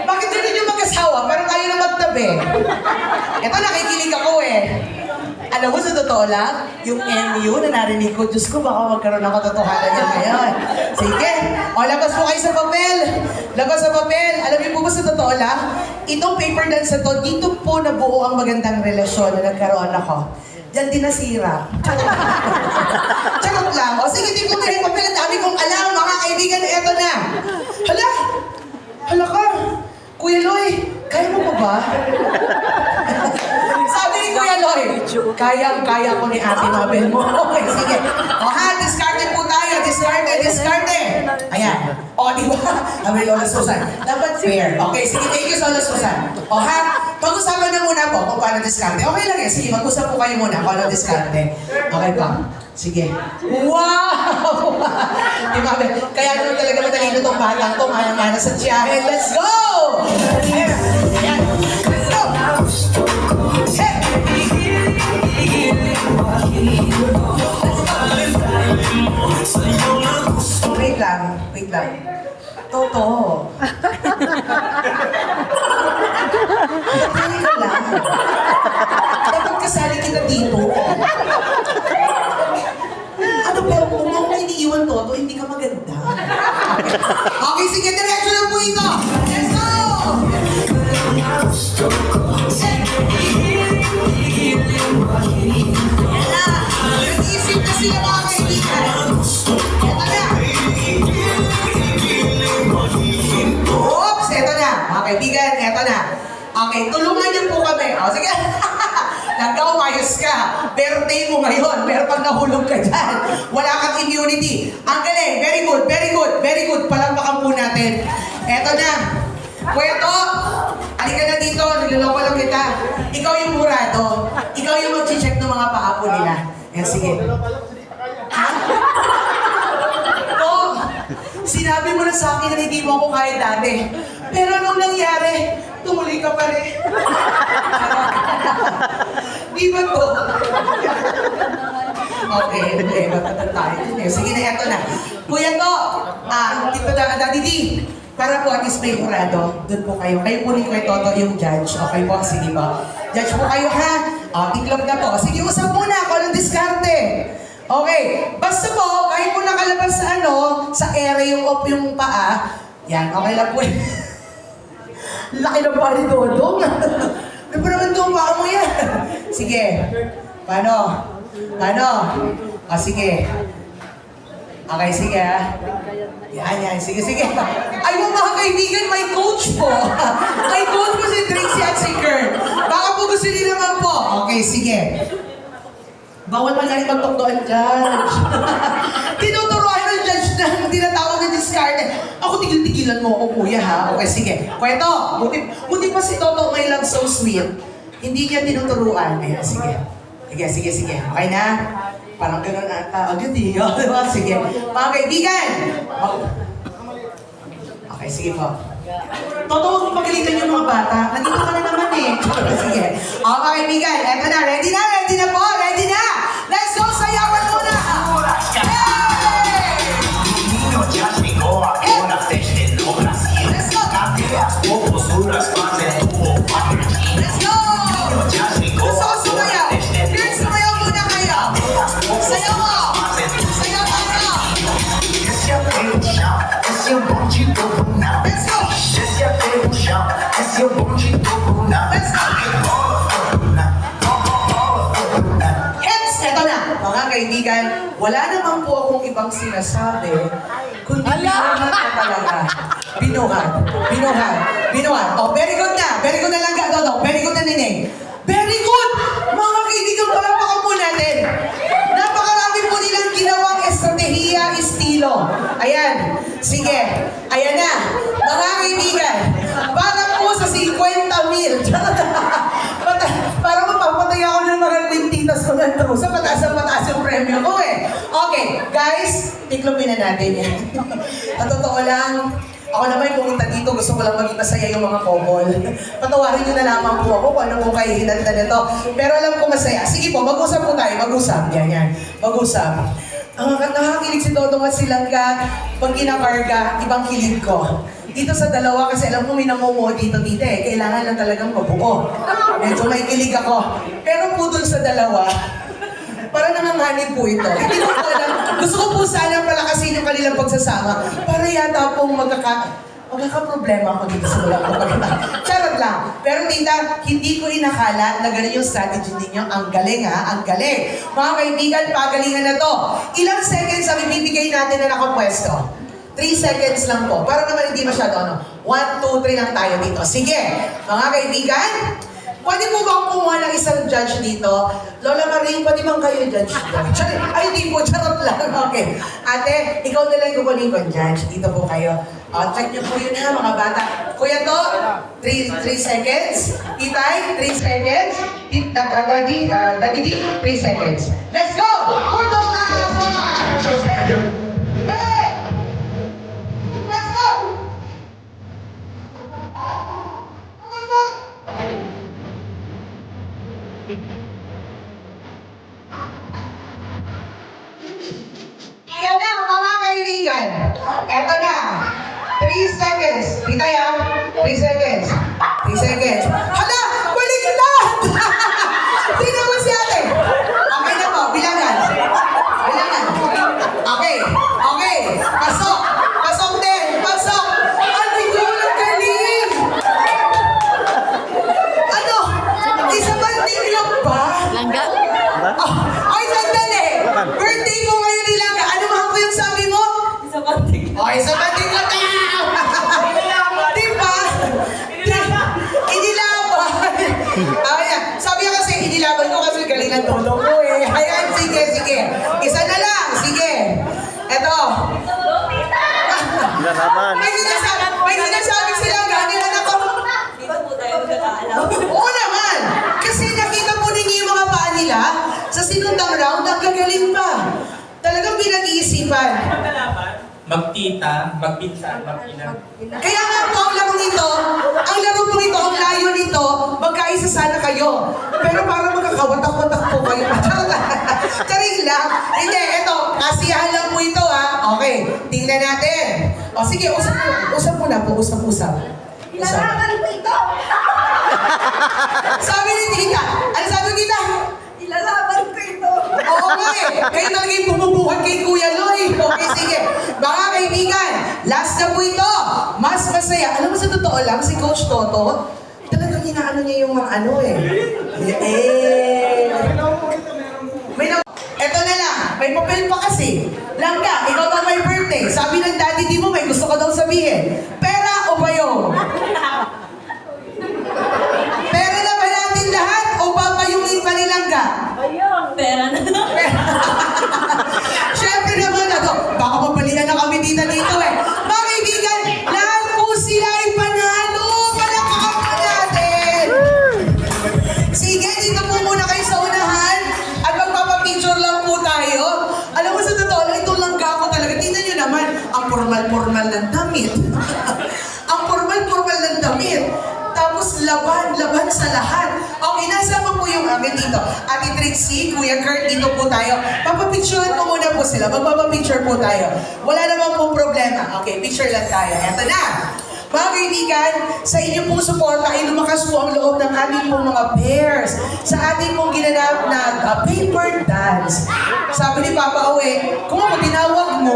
S2: Bakit rin yung mag-asawa? Parang kayo na magtabi. Ito, nakikilig ako eh. Alam mo, sa totoo lang, yung MU na narinig ko, Diyos ko, baka magkaroon ng katotohanan niya ngayon. Sige. O, labas po kayo sa papel. Labas sa papel. Alam niyo po ba sa totoo lang, itong paper dance na to, dito po nabuo ang magandang relasyon na nagkaroon ako. Diyan din nasira. Charot lang. O sige, tingnan mo yung papel. Ang dami kong alam, mga kaibigan. Eto na. Hala ka. Kuya Loy, kaya mo pa ba? Sabi ni Kuya Loy, kaya ko ni Ate Mabel mo. Okay, sige. O ha, discarte po tayo. Discarte. Ayan. O, di ba? Sabi Lola Susan. Dapat fair. Okay, sige. Thank you, Lola Susan. O ha, pag-usapan na muna po kung paano discarte. Okay lang yan. Sige, mag-usap po kayo muna paano discarte. Okay pa. Sige. Wow! Di ba? Kaya naman talaga matalino itong batang to. Mana-mana sa tiyahin. Let's go! Ayan. Let's go! Hey! Wait lang. Toto. Wait lang. Dapat kasali kita dito. Ano pero kung mo iniiwan Toto, hindi ka maganda. Okay, sige, diretso lang po ito. Let's go! Nag-iisip na sila mga kaibigan. Eto na. Oops, eto na. Mga kaibigan, eto na. Okay, tulungan niyo po kami. O, sige. Nagka-umayos ka. Birthday mo ngayon. Pero pag nahulog ka dyan, wala kang immunity. Ang galing. Very good. Palampakan po natin. Eto na. Pweto, halika na dito. Niloloko lang kita. Ikaw yung murado. Ikaw yung mag-check ng mga paa po nila. Yan, sige. Ha? Ito, sinabi mo na sa akin na hindi mo ako kaya dati. Pero nung nangyari, tumuloy ka pa rin. Di ba to? Okay, matatan tayo din eh. Sige na, eto na. Kuya to, dito na, Daddy D, para po at least may murado, doon po kayo. Kayo po ni Kuya Toto yung judge. Okay po, sige po. Judge po kayo ha. Tiklop na po. Sige, usap muna ako ng diskarte. Okay, basta po, kahit po nakalabas sa sa area yung paa, yan, okay lang po. Laki ng paa ni Dodong. Ano ba naman itong paa mo yan? Sige. Paano? Sige. Okay, sige ha. Yan. Sige. Ay, mga kaibigan, may coach po. May coach po si Trixie at si Kurt. Baka po gusto nila naman po. Okay, sige. Bawal man lang magtokdoan, Judge. Tinuturuan ng Judge na tinatawag na discard. Ako, tigil-tigilan mo ako, kuya, ha? Okay, sige. Kwento, buti pa si Toto may love so sweet. Hindi niya tinuturuan. Ayan, sige. Sige. Okay na? Parang ganun ata. Agad eh. Diba? Sige. Mga kaibigan! Okay, sige po. Toto, huwag magalitan yung mga bata. Nandito ka na naman morning. Sige. O mga kaibigan, eto na. Ready na? Ready na po? Ready na? Let's go! Sayawan muna! Hey!
S8: Niño ya llegó a horas desde el Brasil.
S2: Let's go!
S8: Cadeas o posturas más de tubo.
S2: Let's go!
S8: Ya llegó
S2: Gusto ko
S8: a
S2: sumayaw.
S8: horas desde el
S2: Girls, sumayaw muna kayo. Sayaw mo! Sayaw mo!
S8: Esse é o chão, esse é o bonde do Bruna.
S2: Let's go!
S8: Esse é o chão, esse é o bonde do Bruna.
S2: Let's go! Hence, eto na. Mga kaibigan, wala naman po akong ibang sinasabi, kundi binuhat na talaga. Binuhat. Binuhat. Binuhat. Oh, very good na. Very good na lang ka, Dodong. Very good na, Nining. Very good! Mga kaibigan, palapakan po natin. Napakarami po nilang ginawang estratehiya, estilo. Ayan. Sige. Ayan na. Mga kaibigan, para po sa 50,000. Para mapapatay ako ng mga kwintitas ko ng trusa. Pataas yung premyo ko eh. Okay, guys, tiklopin na natin yan. Sa totoo lang, ako naman pumunta dito, gusto ko lang maging masaya yung mga couple. Patawarin nyo na lamang po ako kung ano po kayo hinanda nito. Pero alam ko masaya. Sige po, mag-usap po tayo. Mag-usap. Yan. Mag-usap. Nakakilig si Dodong at si Langga. Pag kinakarga, ibang kilig ko. Dito sa dalawa, kasi alam ko may namumuo dito eh. Kailangan lang talagang mabuo. Medyo may kilig ako. Pero po dun sa dalawa, para nanganganib po ito. Hindi ko alam. Gusto ko po sana palakasin yung kanilang pagsasama para yata pong magkakaproblema ako dito sa walang kapagatan. Charot lang. Pero tita, hindi ko inakala na ganun yung strategy ninyo. Ang galing ha, ang galing. Mga kaibigan, pagalingan na to. Ilang seconds ang ibibigay natin na nakapwesto? 3 seconds lang po. Para naman hindi masyado 1, 2, 3 lang tayo dito. Sige, mga kaibigan, pwede po ba akong kumuha ng isang judge dito? Lola Marie, pwede bang kayo judge? Ay, hindi po, charot lang. Okay. Ate, ikaw na lang kukunin ko judge. Dito po kayo. Check niyo po yun ha, mga bata. Kuya to, 3 seconds. Titay, 3 seconds. Daddy, 3 seconds. Let's go! Kurdo na! Hey! Let's go! Ayan na, mga kaibigan. Eto na. 3 seconds. Pitay ha? 3 seconds. 3 seconds. Hala! Balik na! Tingnan mo si ate. Okay na po. Bilangan. Bilangan. Okay. Okay. Pasok. Pasok din. Pasok. Ate ko, ang galing. Ano? Isa ba tinglang ba? Langga. Ay, sandali. Birthday mo ngayon ni Langga. Ano mahal ko yung sabi mo? Isa ba tinglang? Okay, isa ba tinglang ka? Diba? Inilaban. Ayan. Sabi ko kasi, inilaban ko kasi galing ang tulong ko eh. Ayan, sige. Isa na lang. Sige. Eto. May sinasabi silang ganilan ako.
S6: Dito po tayo magkakaalam.
S2: Oo naman. Kasi nakita po ninyo yung mga paa nila sa sinundang round, ang gagaling pa. Talagang pinag-iisipan.
S1: Magtita, magpinsan, magpina.
S2: Kaya nga po ang laro nito, ang layo nito, magkaisa sana kayo. Pero para magkakawatak-watak po kayo. Charing lang. Hindi, eto, kasiyahan lang po ito ha. Okay, tingnan natin. O sige, usap muna po, usap.
S6: Ilalaban ko ito!
S2: Sabi ni Tita, ano sabi ni Tita?
S6: Ilalaban ko ito!
S2: Oo nga eh. Kayo talaga yung bumubuhat kay Kuya Loy. Okay, sige. Mga kaibigan, last na po ito. Mas masaya. Alam mo sa totoo lang, si Coach Toto, talagang inaano niya yung mga ano eh. Eto na lang, may papel pa kasi. Langga, ikaw daw may birthday. Sabi ng daddy di mo, may gusto ka daw sabihin. Pera o bayong? Pera na ba natin lahat o papayungin pa ni Langga?
S6: Ayun! Pera na lang.
S2: Siyempre naman baka mapalitan na kami dito eh. Mga kaibigan, lahat po sila ay panalo. Palakpakan po natin. Sige, dito po muna kayo sa unahan at magpapapicture lang po tayo. Alam mo sa totoo lang, itong Langga ko talaga. Tingnan nyo naman, ang formal ng damit. Ang formal ng damit. Tapos laban sa lahat. Okay, nasama po yung amin dito. Ate Trixie, Kuya Kurt, dito po tayo. Papapicturean ko muna po sila. Magpapapicture po tayo. Wala naman pong problema. Okay, picture lang tayo. Eto na. Mga kaibigan, sa inyo pong suporta ay lumakas po ang loob ng ating pong mga pairs sa ating pong ginanap na paper dance. Sabi ni Papa Uwe, kung ako tinawag mo.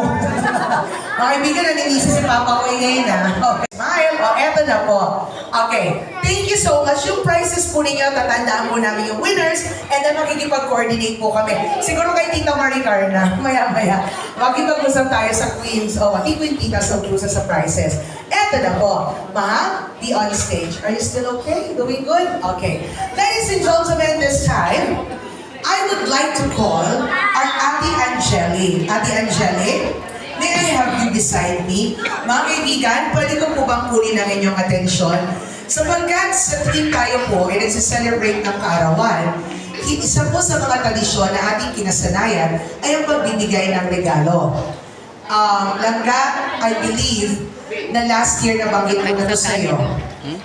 S2: Mga kaibigan, naninisi si Papa Uwe ngayon ha. Okay, smile. O, eto na po. Okay, thank you so much. Yung prizes po ninyo, tatandaan po namin yung winners and then makikipag-coordinate po kami. Siguro kay Tita Maricar na, maya-maya. Makikipag-usap tayo sa Queens o Queen Tita sa usa sa prizes. Eto na po. Ma, be on stage. Are you still okay? Doing good? Okay. Ladies and gentlemen, this time, I would like to call our Ate Angeli. Ate Angeli, may I have you beside me? Mga kaibigan, pwede ko po bang kunin ang inyong atensyon? Sapagkat sa tuwing tayo po ay nagsiselebrate ng kaarawan, isa po sa mga tradisyon na ating kinasanayan ay ang pagbibigay ng regalo. Langga, I believe na last year nabanggit ko na to sa'yo.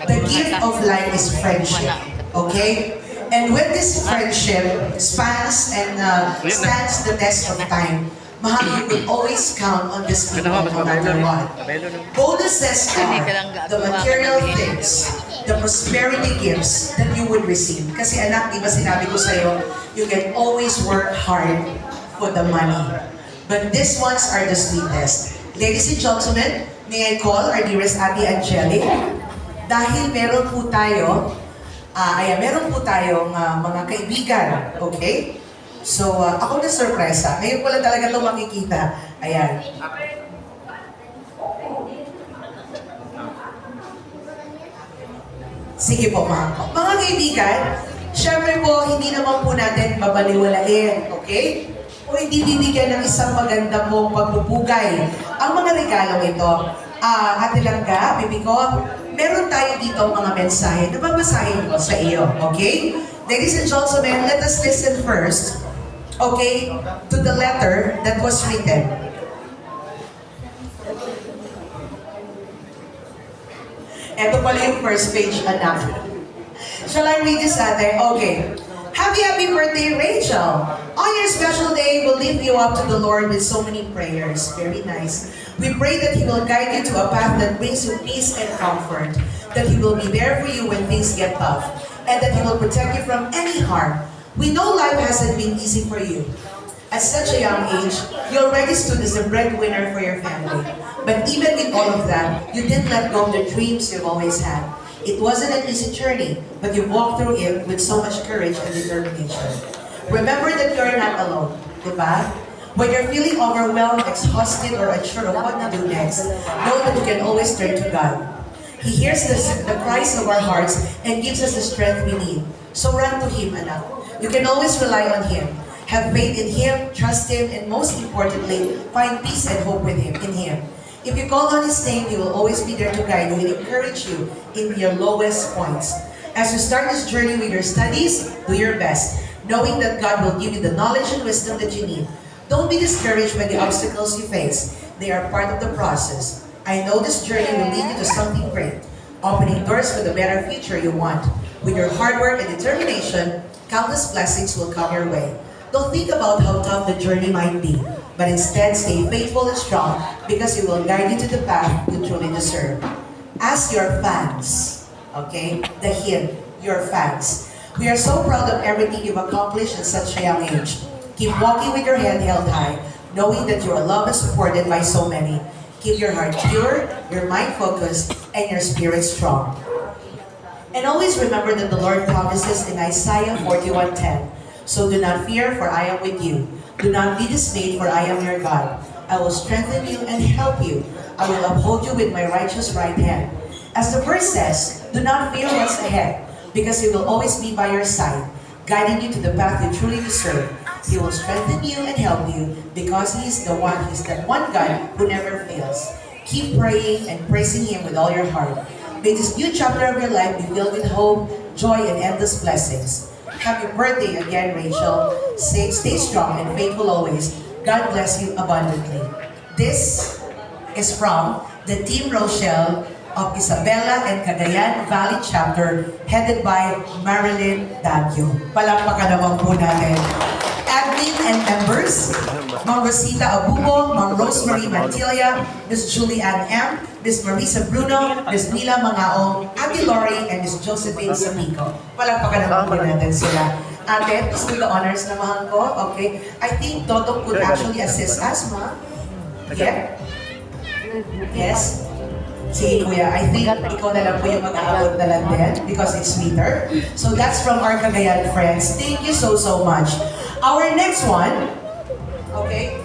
S2: The gift of life is friendship. Okay? And when this friendship spans and stands the test of time, mahal, you will always count on this people no matter what. Bonuses are the material things, the prosperity gifts that you would receive. Kasi anak, di ba sinabi ko sa'yo, you can always work hard for the money. But these ones are the sweetest. Ladies and gentlemen, may I call our dearest Ate Angeli? Dahil meron po tayong mga kaibigan, okay? So, ako na sorpresa. Ngayon ko lang talaga ito makikita. Ayan. Sige po, mga kaibigan, syempre po, hindi naman po natin babaliwalain, okay? O hindi bibigyan ng isang maganda pong pagpupugay ang mga regalong ito. Ate Langga, Bibi ko, meron tayo dito mga mensahe na babasahin ko sa iyo, okay? Ladies and gentlemen, let us listen first, okay, to the letter that was written. Ito pala yung first page, anak. Shall I read this, ate? Okay. Happy birthday, Rachel. On your special day, we'll lift you up to the Lord with so many prayers. Very nice. We pray that He will guide you to a path that brings you peace and comfort, that He will be there for you when things get tough, and that He will protect you from any harm. We know life hasn't been easy for you. At such a young age, you already stood as a breadwinner for your family. But even with all of that, you didn't let go of the dreams you've always had. It wasn't an easy journey, but you walked through it with so much courage and determination. Remember that you're not alone, diba? When you're feeling overwhelmed, exhausted, or unsure of what to do next, know that you can always turn to God. He hears the cries of our hearts and gives us the strength we need. So run to Him, anak. You can always rely on Him. Have faith in Him, trust Him, and most importantly, find peace and hope with Him, in Him. If you call on His name, He will always be there to guide you and encourage you in your lowest points. As you start this journey with your studies, do your best, knowing that God will give you the knowledge and wisdom that you need. Don't be discouraged by the obstacles you face. They are part of the process. I know this journey will lead you to something great, opening doors for the better future you want. With your hard work and determination, countless blessings will come your way. Don't think about how tough the journey might be, but instead stay faithful and strong because He will guide you to the path you truly deserve. Ask your fans, okay? The hint, your fans. We are so proud of everything you've accomplished at such a young age. Keep walking with your head held high, knowing that you are loved and supported by so many. Keep your heart pure, your mind focused, and your spirit strong. And always remember that the Lord promises in Isaiah 41:10, so do not fear, for I am with you. Do not be dismayed, for I am your God. I will strengthen you and help you. I will uphold you with my righteous right hand. As the verse says, do not fear what's ahead, because He will always be by your side, guiding you to the path you truly deserve. He will strengthen you and help you, because He's that one God who never fails. Keep praying and praising Him with all your heart. May this new chapter of your life be filled with hope, joy, and endless blessings. Happy birthday again, Rachel. Stay strong and faithful always. God bless you abundantly. This is from the Team Rochelle of Isabela and Cagayan Valley Chapter headed by Marilyn Daggio. Palakpakan naman po natin. Admin and members, Ma'am Rosita Abubo, Ma'am Rosemary Mantilla, Ms. Julianne M., Ms. Marisa Bruno, Ms. Mila Mangaong, Ate Lori, and Ms. Josephine Samico. Palakpakan naman po natin sila. Ate, please do the honors naman ko. Okay. I think Toto could actually assist us, ma'am. Yeah? Yes? Sige, Kuya. I think ikaw na lang po yung mag-aabot na lang din because it's sweeter. So that's from our Cagayan friends. Thank you so much. Our next one, okay?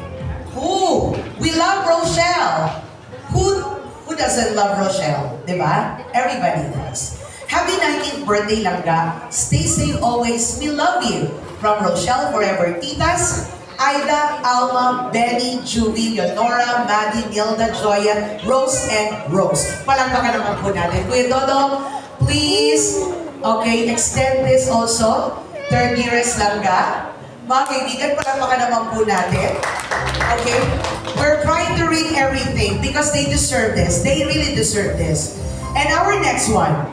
S2: We love Rochelle. Who doesn't love Rochelle? Diba? Everybody does. Happy 19th birthday, Langga. Stay safe always. We love you. From Rochelle Forever Titas, Aida, Alma, Benny, Julie, Leonora, Maddie, Nilda, Joya, Rose, and Rose. Palakpakan naman po natin. Kuya Dodong, please, okay, extend this also. Third year's Langga. Mga kaibigan, palakpakan naman po natin. Okay? We're trying to read everything because they deserve this. They really deserve this. And our next one.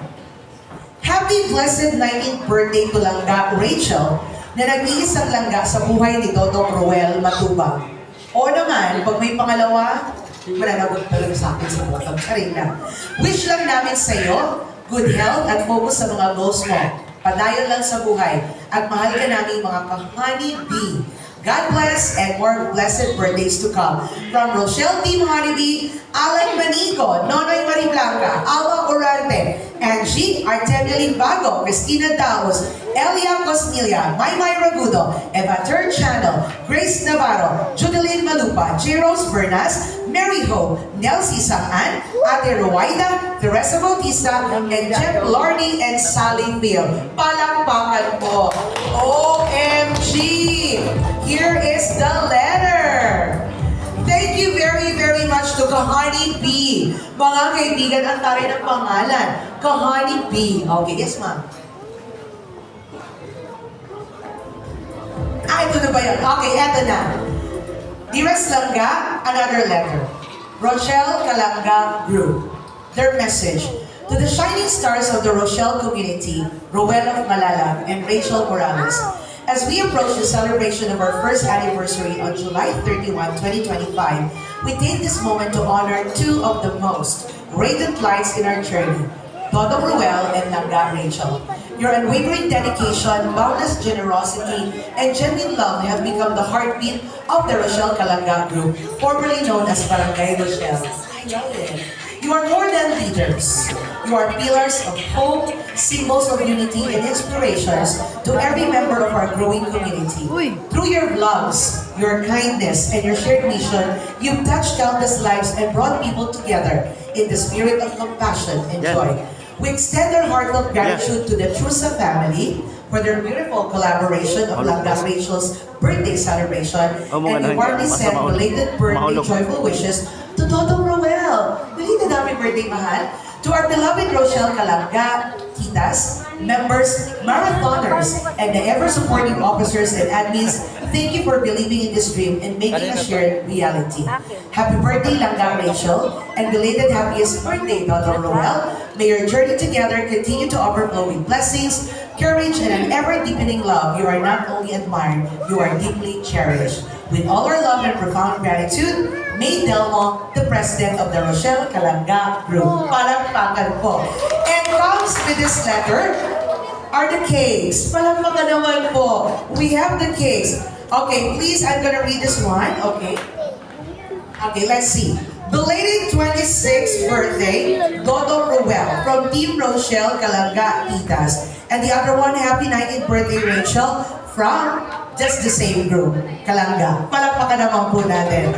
S2: Happy blessed 19th birthday to Langga Rachel na nag-iisang langga sa buhay ni Dodong Roel Matubang. O naman, pag may pangalawa, mananagot talaga sa akin sa bottom. Karin lang. Wish lang namin sa iyo, good health at focus sa mga goals mo. Padayon lang sa buhay at mahal ka namin mga ka-honey bee. God bless and more blessed birthdays to come. From Rochelle Team Honeybee, Alan Manico, Nonoy Mariblanca, Alma Orante, Angie Artemio Bago, Cristina Daos, Elia Cosmilia, Maymay Ragudo, Eva Third Channel, Grace Navarro, Judeline Malupa, Jeros Bernas, Mary Ho, Nelsie Saan, Ate Ruwaida, Teresa Bautista, and Jeff Lordy and Sally Bill. Palakpakan po. OMG! Here is the letter. Thank you very much to Kahani B. Mga kaibigan, ang taray ng pangalan. Kahani B. Okay, yes ma'am. Ito na ba yun? Okay, eto na. Dearest Langga, another letter. Rochelle Kalanga Group. Their message. To the shining stars of the Rochelle community, Roel of Malalag and Rachel Morales, as we approach the celebration of our first anniversary on July 31, 2025, we take this moment to honor two of the most radiant lights in our journey, Dodong Roel and Langga Rachel. Your unwavering dedication, boundless generosity, and genuine love have become the heartbeat of the Rochelle Kalanga Group, formerly known as Barangay Rochelle. I love it. You are more than leaders. You are pillars of hope, symbols of unity, and inspirations to every member of our growing community. Through your vlogs, your kindness, and your shared mission, you've touched countless lives and brought people together in the spirit of compassion and joy. We extend our heartfelt gratitude to the Trusa family for their beautiful collaboration of Langga Rachel's birthday celebration, and we warmly send belated birthday joyful wishes to Dodong Roel. Belated happy birthday, mahal. To our beloved Rochelle Kalanga, Titas, members, marathoners, and the ever-supporting officers and admins, thank you for believing in this dream and making a shared reality. Happy birthday, Langga Rachel, and belated happiest birthday, Dodong Roel. May your journey together continue to overflow with blessings, courage, and an ever-deepening love. You are not only admired, you are deeply cherished. With all our love and profound gratitude, May Delmo, the president of the Rochelle Kalanga Group. Palakpakan po. And comes with this letter are the cakes. Palakpakan naman po. We have the cakes. Okay, please, I'm gonna read this one. Okay. Okay, let's see. Belated 26th birthday, Dodong Roel from Team Rochelle Kalanga Titas. And the other one, happy 19th birthday, Rachel, from just the same group, Kalanga. Palakpakan naman po natin.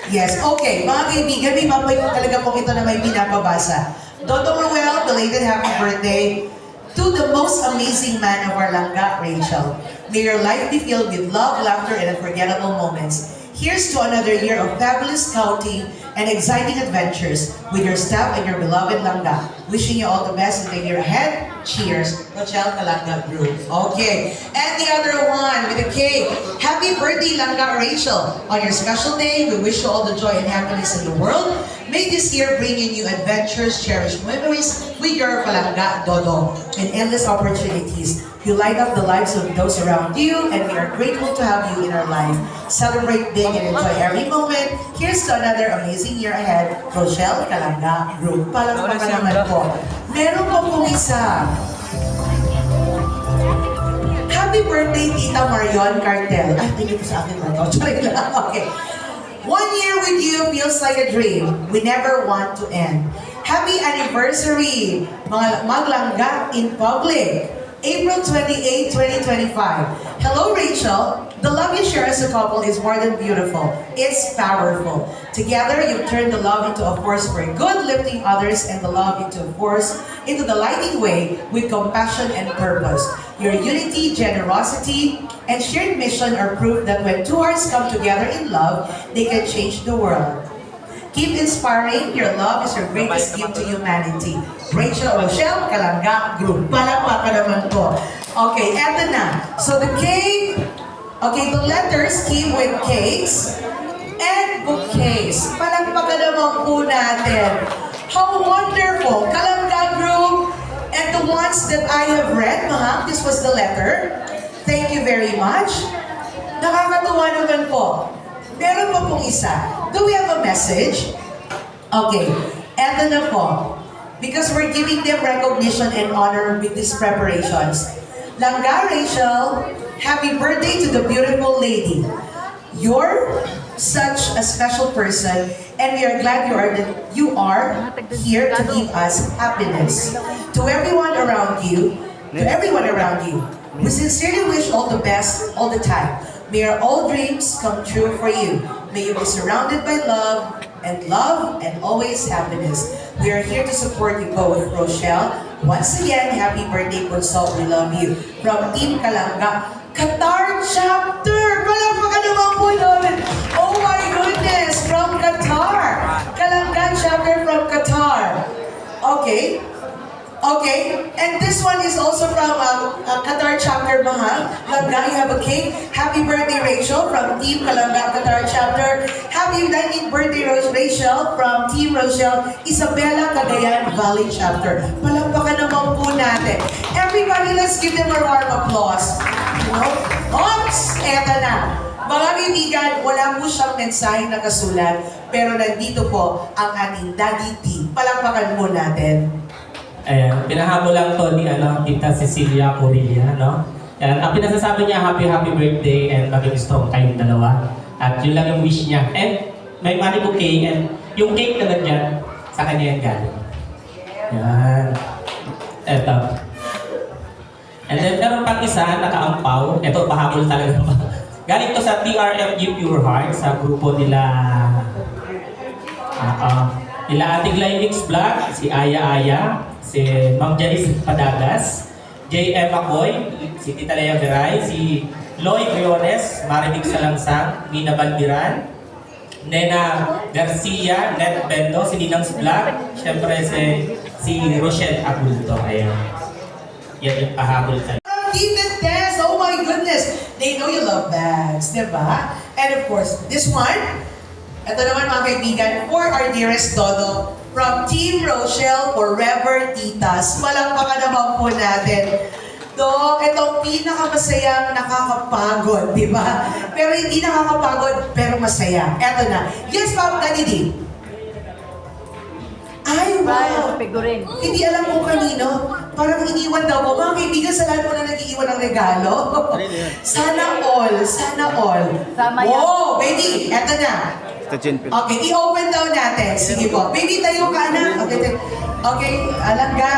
S2: Yes, okay. Mga kaibigan, may mapay po talaga po ito na may pinapabasa. Dodong Roel, belated happy birthday to the most amazing man of our Langga, Rachel. May your life be filled with love, laughter, and unforgettable moments. Here's to another year of fabulous scouting and exciting adventures with your staff and your beloved Langga. Wishing you all the best in the year ahead. Cheers, Rochelle Kalanga Group. Okay, and the other one with a cake. Happy birthday, Langga Rachel. On your special day, we wish you all the joy and happiness in the world. May this year bring in you adventures, cherished memories with your Palangga Dodo, and endless opportunities. You light up the lives of those around you, and we are grateful to have you in our life. Celebrate big and enjoy every moment. Here's to another amazing year ahead. Rochelle Kalangga Group. Palangga naman po. Meron po pong isa. Happy birthday, Tita Marion Cartel. Ay, hindi ko sa akin ba ito? Charing lang. Okay. 1 year with you feels like a dream. We never want to end. Happy anniversary, mga maglangga in public. April 28, 2025. Hello, Rachel. The love you share as a couple is more than beautiful. It's powerful. Together, you turn the love into a force for good, lifting others, and the love into a force into the lighting way with compassion and purpose. Your unity, generosity, and shared mission are proof that when two hearts come together in love, they can change the world. Keep inspiring. Your love is your greatest gift to humanity. Rachel Rochelle Kalangga Group. Palakpakan naman po. Okay, eto na. So the cake, okay, the letters came with cakes and bouquets. Palakpakan naman po natin. How wonderful. Kalangga Group and the ones that I have read, this was the letter. Thank you very much. Nakakatuwa naman po. Meron pa pong isa. Do we have a message? Okay. Eto na po. Because we're giving them recognition and honor with these preparations. Langga Rachel, happy birthday to the beautiful lady. You're such a special person, and we are glad you are here to give us happiness. To everyone around you, we sincerely wish all the best all the time. May all dreams come true for you. May you be surrounded by love and always happiness. We are here to support you both, Rochelle. Once again, happy birthday, Bunso. We love you. From Team Kalangga, Qatar Chapter! Palakpakan naman po namin. Oh my goodness! From Qatar! Kalangga Chapter from Qatar. Okay. Okay, and this one is also from Qatar Chapter Mahal. Langga, you have a cake. Happy birthday, Rachel, from Team Kalangga Qatar Chapter. Happy 19th birthday, Rachel, from Team Rochelle, Isabela Cagayan Valley Chapter. Palakpakan naman po natin. Everybody, let's give them a warm applause. Oops! Eto na. Mga kaibigan, wala po siyang mensahe na kasulat, pero nandito po ang ating Daddy T. Palakpakan po natin.
S1: Ayan, pinahabol lang to ni Tita Cecilia Corilla, no? Ayan, ang pinasasabi niya, happy birthday and maging strong kayong dalawa. At yun lang yung wish niya. And may money bouquet and yung cake naman dyan, sa kanya yan galing. Yan. Eto. And then meron pang isa, nakaampaw. Eto, pahabol talaga. Galing to sa TRFG Pure Heart, sa grupo nila Ating Linux Vlog, si Aya, si Ma'am Janice Padagas, J.M. Macoy, si Tita Lea Veray, si Lloyd Briones, Marinig Salangsang, Mina Baldiran, Nena Garcia, Net Bendo, si Ninang's Vlog, syempre si Rochelle Abulto. Ayan. Yan yung pahabol tayo.
S2: Tita Tess, oh my goodness. They know you love bags, diba? And of course, this one, ito naman mga kaibigan, for our dearest Dodo, from Team Rochelle Forever Titas. Palakpakan naman po natin. Dok, itong pinakamasayang nakakapagod, di ba? Pero hindi nakakapagod, pero masaya. Eto na. Yes, Ma'am Danidi. Ay, wow! Hindi alam kung kanino. Parang iniwan daw mo. Mga kaibigan, sa lahat mo na nag-iiwan ng regalo. Sana all. Sana all. Wow, baby, eto na. Okay, i-open daw natin. Sige po. Baby, tayo ka na. Okay, Langga.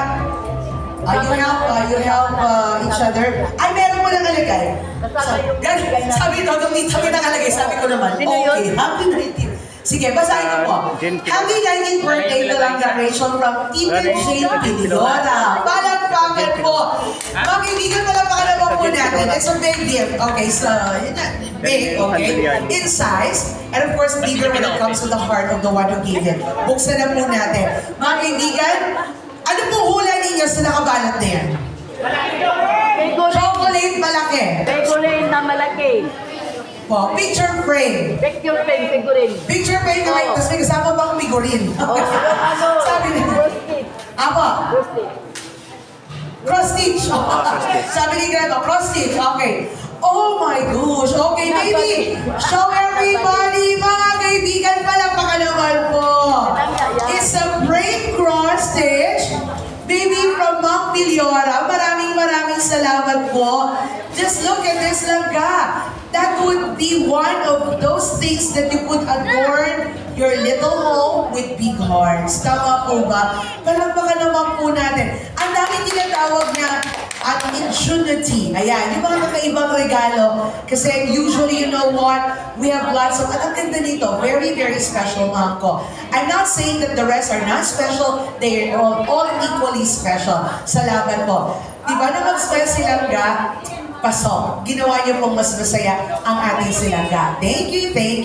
S2: You help each other. Ay, meron mo lang nalagay. Sabi ko, dito mo nakalagay. Sabi ko naman, okay, happy 19th. Sige, basahin ko po. Happy 19th birthday to Langga Rachel from Tita Jane Pinilora. Palakpakan po. Mga kaibigan, palakpakan naman po natin. It's a big gift. Okay, so, yun na. Big, okay? In size, and of course, bigger when it comes to the heart of the one who gave it. Buksan na po natin. Mga kaibigan, ano pong hula ninyo sa nakabalat na yan?
S9: Chocolate
S2: malaki.
S9: Chocolate na malaki.
S2: po. Picture frame.
S9: Picture frame, figurine.
S2: Picture frame kami,
S9: Oo.
S2: tapos may kasama pang figurine.
S9: Oh, ano?
S2: Sabi niya.
S9: Cross-stitch.
S2: Apa?
S9: Cross-stitch.
S2: Cross stitch. Sabi ni Grandma, cross stitch. Okay. Oh my gosh. Okay, baby. Show everybody, mga kaibigan, palakpakan naman po. It's a brave cross stitch. Baby from Mount Miliora. Maraming salamat po. Just look at this langga. That would be one of those things that you could adorn your little home with big hearts. Tama po ba? Palakpakan naman po natin. Ang daming tinatawag na at ingenuity. Ayan, yung mga kakaibang regalo. Kasi usually, you know what? We have lots of, at ang ganda nito, very special, ma'am ko. I'm not saying that the rest are not special. They are all equally special. Salamat po. Diba na mag-spell silang ga? Pasok. Ginawa niyo pong mas masaya ang ating silangga. Thank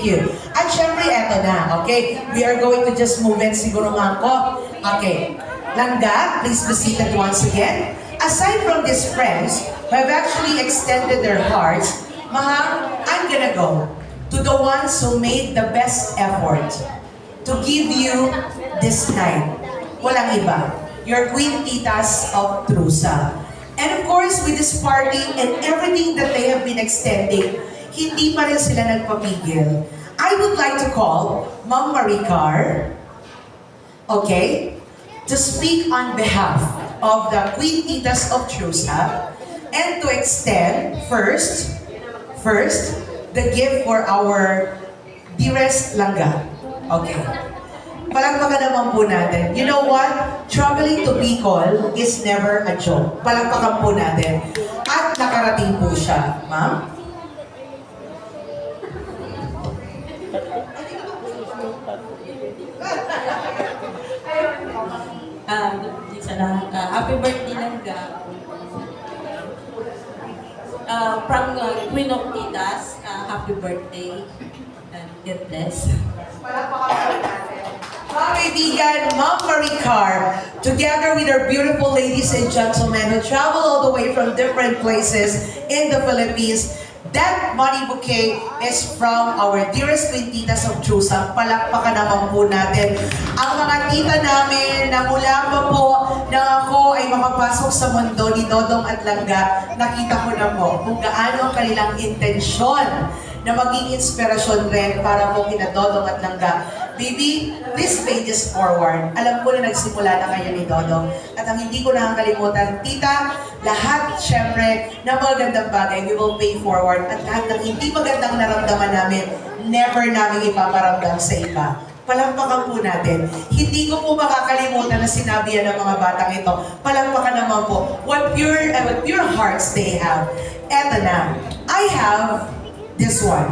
S2: you. At syempre, eto na, okay? We are going to just move in siguro ma'am ko. Okay. Langga, please be seated once again. Aside from these friends who have actually extended their hearts, Mahang, I'm gonna go to the ones who made the best effort to give you this night. Walang iba. Your Queen Titas of Trusa. And of course, with this party and everything that they have been extending, hindi pa rin sila nagpapigil. I would like to call Ma'am Maricar, okay, to speak on behalf of the Queen Titas of Trusa and to extend first, the gift for our dearest langga. Okay. Palakpakan naman po natin. You know what? Traveling to Bicol is never a joke. Palakpakan po natin. At nakarating po siya. Ma'am?
S10: Happy birthday langga. From Queen of Titas, happy birthday and God bless.
S2: Mga kaibigan, Ma'am Maricar, together with our beautiful ladies and gentlemen who travel all the way from different places in the Philippines, that money bouquet is from our dearest Queen Titas of Trusa. Palakpakan naman po natin ang mga tita namin na mula pa po na ako ay makapasok sa mundo ni Dodong at Langga. Nakita ko na po kung gaano ang kanilang intensyon na maging inspirasyon rin para po kina Dodong at Langga. Baby, please pay this forward. Alam ko na nagsimula na kayo ni Dodong. At ang hindi ko nakakalimutan, tita, lahat, syempre, na magandang bagay, we will pay forward. At lahat ng hindi magandang naramdaman namin, never namin ipaparamdam sa iba. Palampakan po natin. Hindi ko po makakalimutan na sinabi yan ng mga batang ito. Palampakan naman po. What pure hearts they have. Eto na. I have this one.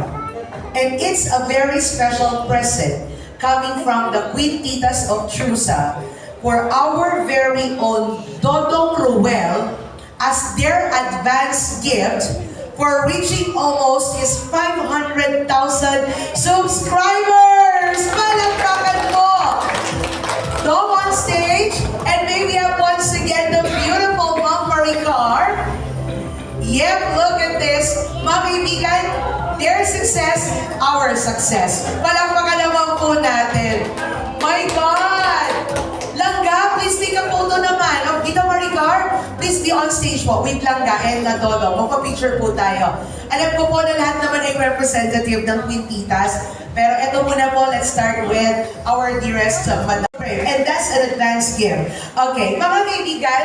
S2: And it's a very special present coming from the Queen Titas of Trusa for our very own Dodong Ruel as their advance gift for reaching almost his 500,000 subscribers! Palakpakan po! Dom on stage, and may we have once again the beautiful Ma'am Maricar. Yep, look at this. Mga kaibigan, their success, our success. Palakpakan naman po natin. My God! Langga, please take a photo naman. Of Tita Maricar, please be on stage po with Langga and Dodo. Magpa-picture po tayo. Alam ko po na lahat naman ay representative ng Queen Titas. Pero eto muna po, let's start with our dearest Madam. And that's an advance gift. Okay, mga kaibigan,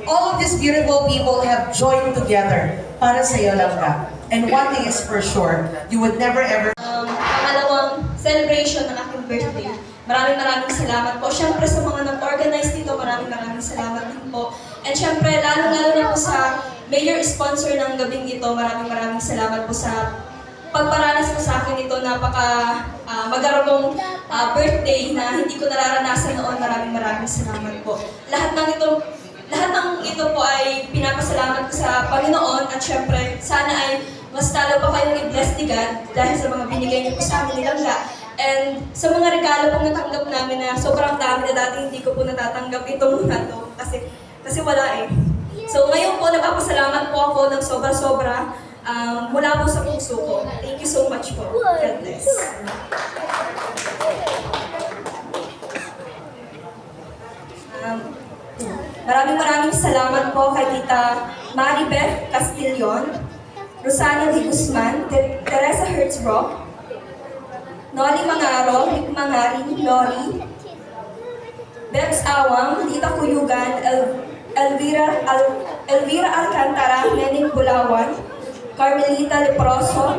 S2: all of these beautiful people have joined together para sa iyo, Langga. And one thing is for sure, you would never ever...
S6: Pangalawang celebration ng aking birthday. Maraming salamat po. Siyempre sa mga nag-organize dito, maraming salamat din po. And siyempre, lalo-lalo na po sa major sponsor ng gabing ito, maraming salamat po sa pagparanas po sa akin ito. Magarapong birthday na hindi ko nararanasan noon. Maraming salamat po. Lahat ng ito po ay pinapasalamat ko sa Panginoon at syempre sana ay mas talo pa kayong i-bless ni God dahil sa mga binigay niyo po sa amin ni Langga. And sa mga regalo pong natanggap namin na sobrang dami na dati hindi ko po natatanggap itong na to kasi wala eh. So ngayon po napapasalamat po ako ng sobra-sobra Mula po sa puso ko. Thank you so much po. God bless. Maraming salamat po kay Tita Maribeth Castillon, Rosana Di Guzman, Teresa Hertzbrook, Noli Mangaro, Rick Mangarin, Lori, Bebs Awang, Tita Kuyugan, Elvira Alcantara, Nening Bulawan, Carmelita Leproso,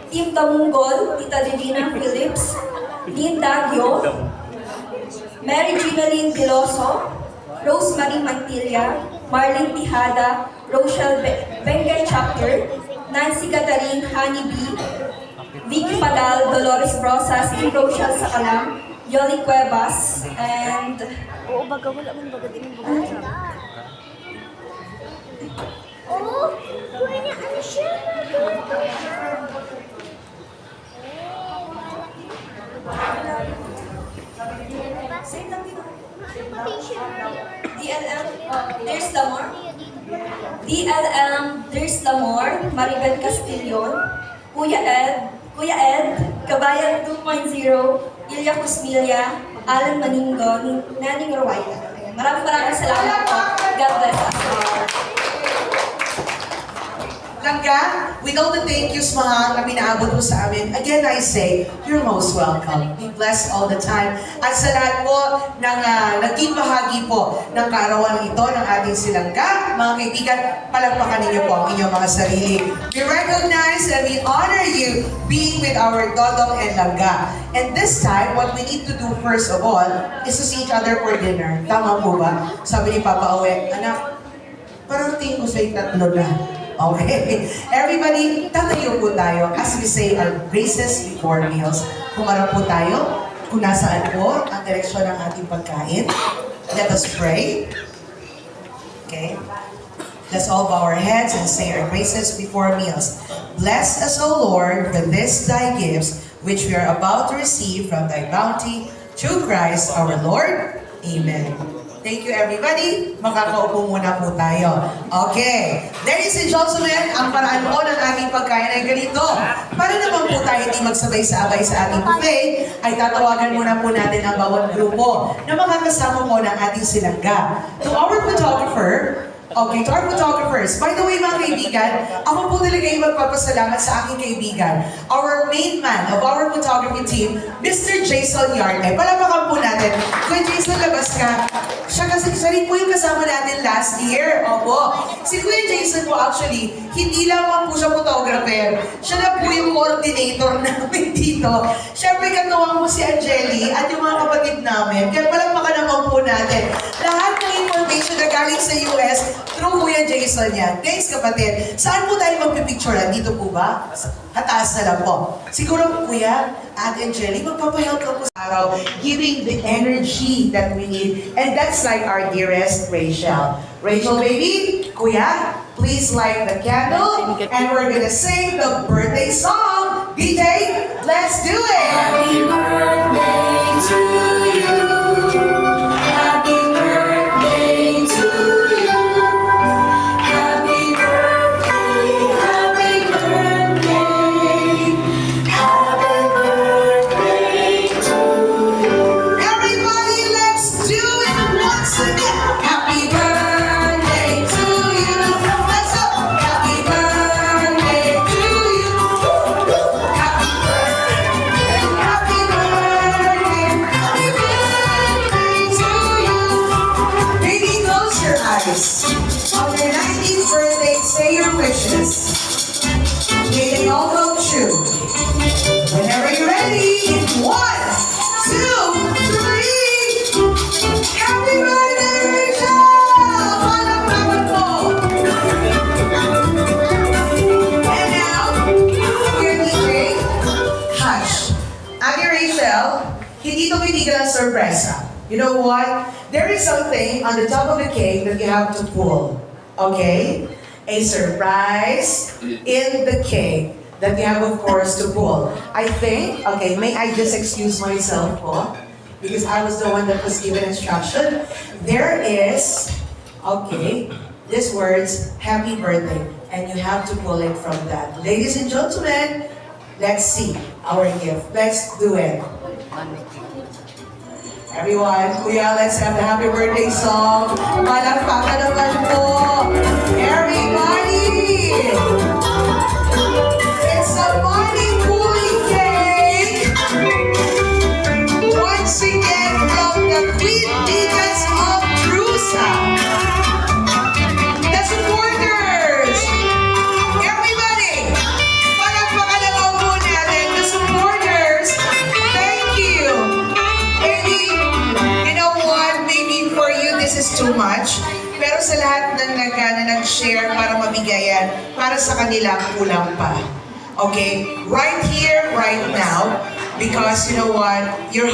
S6: Team Tamunggol, Tita Divina Phillips, Linda Gyo, Mary Ginalyn Diloso, Rosemary Mantilla, Marlene Tijada, Rochelle Benguet Chapter, Nancy Catherine Honeybee, Vicky Padal, Dolores Rosas, Team Rochelle Sakalam, Yoli Cuevas, and
S9: Oo, baga wala man baga din yung baga. Oo, pwede ano siya.
S6: There's Lamor, Maribel Castillon, Kuya Ed, Kabayan 2.0, Ilya Cusmilla, Alan Maningo, Naning Rowaida. Maraming salamat po. God bless us all.
S2: Langga, with all the thank yous mga na pinaabot mo sa amin, again I say, you're most welcome. Be blessed all the time. At sa lahat po ng naging bahagi po ng kaarawan ito ng ating silangga, mga kaibigan, palagpakan ninyo po ang inyong mga sarili. We recognize and we honor you being with our Dodong and Langga. And this time, what we need to do first of all is to see each other for dinner. Tama po ba? Sabi ni Papa Owe, anak, parang tingin ko sa'yo tatlo na. Okay. Everybody, tatayo po tayo as we say our graces before meals. Kumarap po tayo kung nasaan po ang direksyon ng ating pagkain. Let us pray. Okay. Let's all bow our heads and say our graces before meals. Bless us, O Lord, for this thy gifts, which we are about to receive from thy bounty, through Christ our Lord. Amen. Thank you, everybody. Makakaupo muna po tayo. Okay. Ladies and gentlemen, ang paraan po ng ating pagkain ay ganito. Para naman po tayo hindi magsabay-sabay sa ating buffet, ay tatawagan muna po natin ang bawat grupo na makakasama po ng ating silangga. To our photographer, okay, to our photographers. By the way, mga kaibigan, ako po talaga yung magpapasalamat sa aking kaibigan. Our main man of our photography team, Mr. Jason Yarne. Palapakan po natin. Kuya Jason, labas ka. Siya rin po yung kasama natin last year. Opo. Si Kuya Jason po actually, hindi lamang po siya photographer. Siya na po yung coordinator namin dito. Siyempre, katuwang mo si Angeli at yung mga kapatid namin. Kaya palapakan naman po natin. Lahat ng information na galing sa US, through Kuya Jason yan. Guys, kapatid, saan po tayo magpipicturean? Dito po ba? Hataas na lang po. Siguro, Kuya, at Angeli, magpapahelp ka po sa araw, giving the energy that we need. And that's like our dearest Rachel. Rachel, baby, Kuya, please light the candle, and we're gonna sing the birthday song. DJ, let's do it! Happy birthday to you. Happy birthday to you. Happy birthday, happy birthday. Happy birthday to you. Everybody, let's do it once again. Happy birthday to you. Let's go. Happy birthday to you. Happy birthday, happy birthday, happy birthday to you. Baby, close your eyes. On your 19th birthday, say your wishes. May they all come true. Whenever you're ready, in 1, 2, 3. Happy birthday, Rachel! Palakpakan po! And now, dear DJ, hush. Ate Rachel, hindi ito binigyan ng sorpresa. You know what? There is something on the top of the cake that you have to pull. Okay? A surprise in the cake that you have, of course, to pull. I think, okay, may I just excuse myself po? Because I was the one that was given instruction. There is, okay, these words, happy birthday. And you have to pull it from that. Ladies and gentlemen, let's see our gift. Let's do it. Everyone, kuya, let's have the happy birthday song. Palakpakan naman po. Everybody! It's a money pulling cake. Once again from the Queen Dinas of Trusa. The supporters! Everybody! Palakpakan naman po natin. The supporters, thank you. Maybe, you know what, maybe for you this is too much. Pero sa lahat ng nag-share para mabigayan, para sa kanila kulang pa. Okay? Right here, right now, because you know what, you're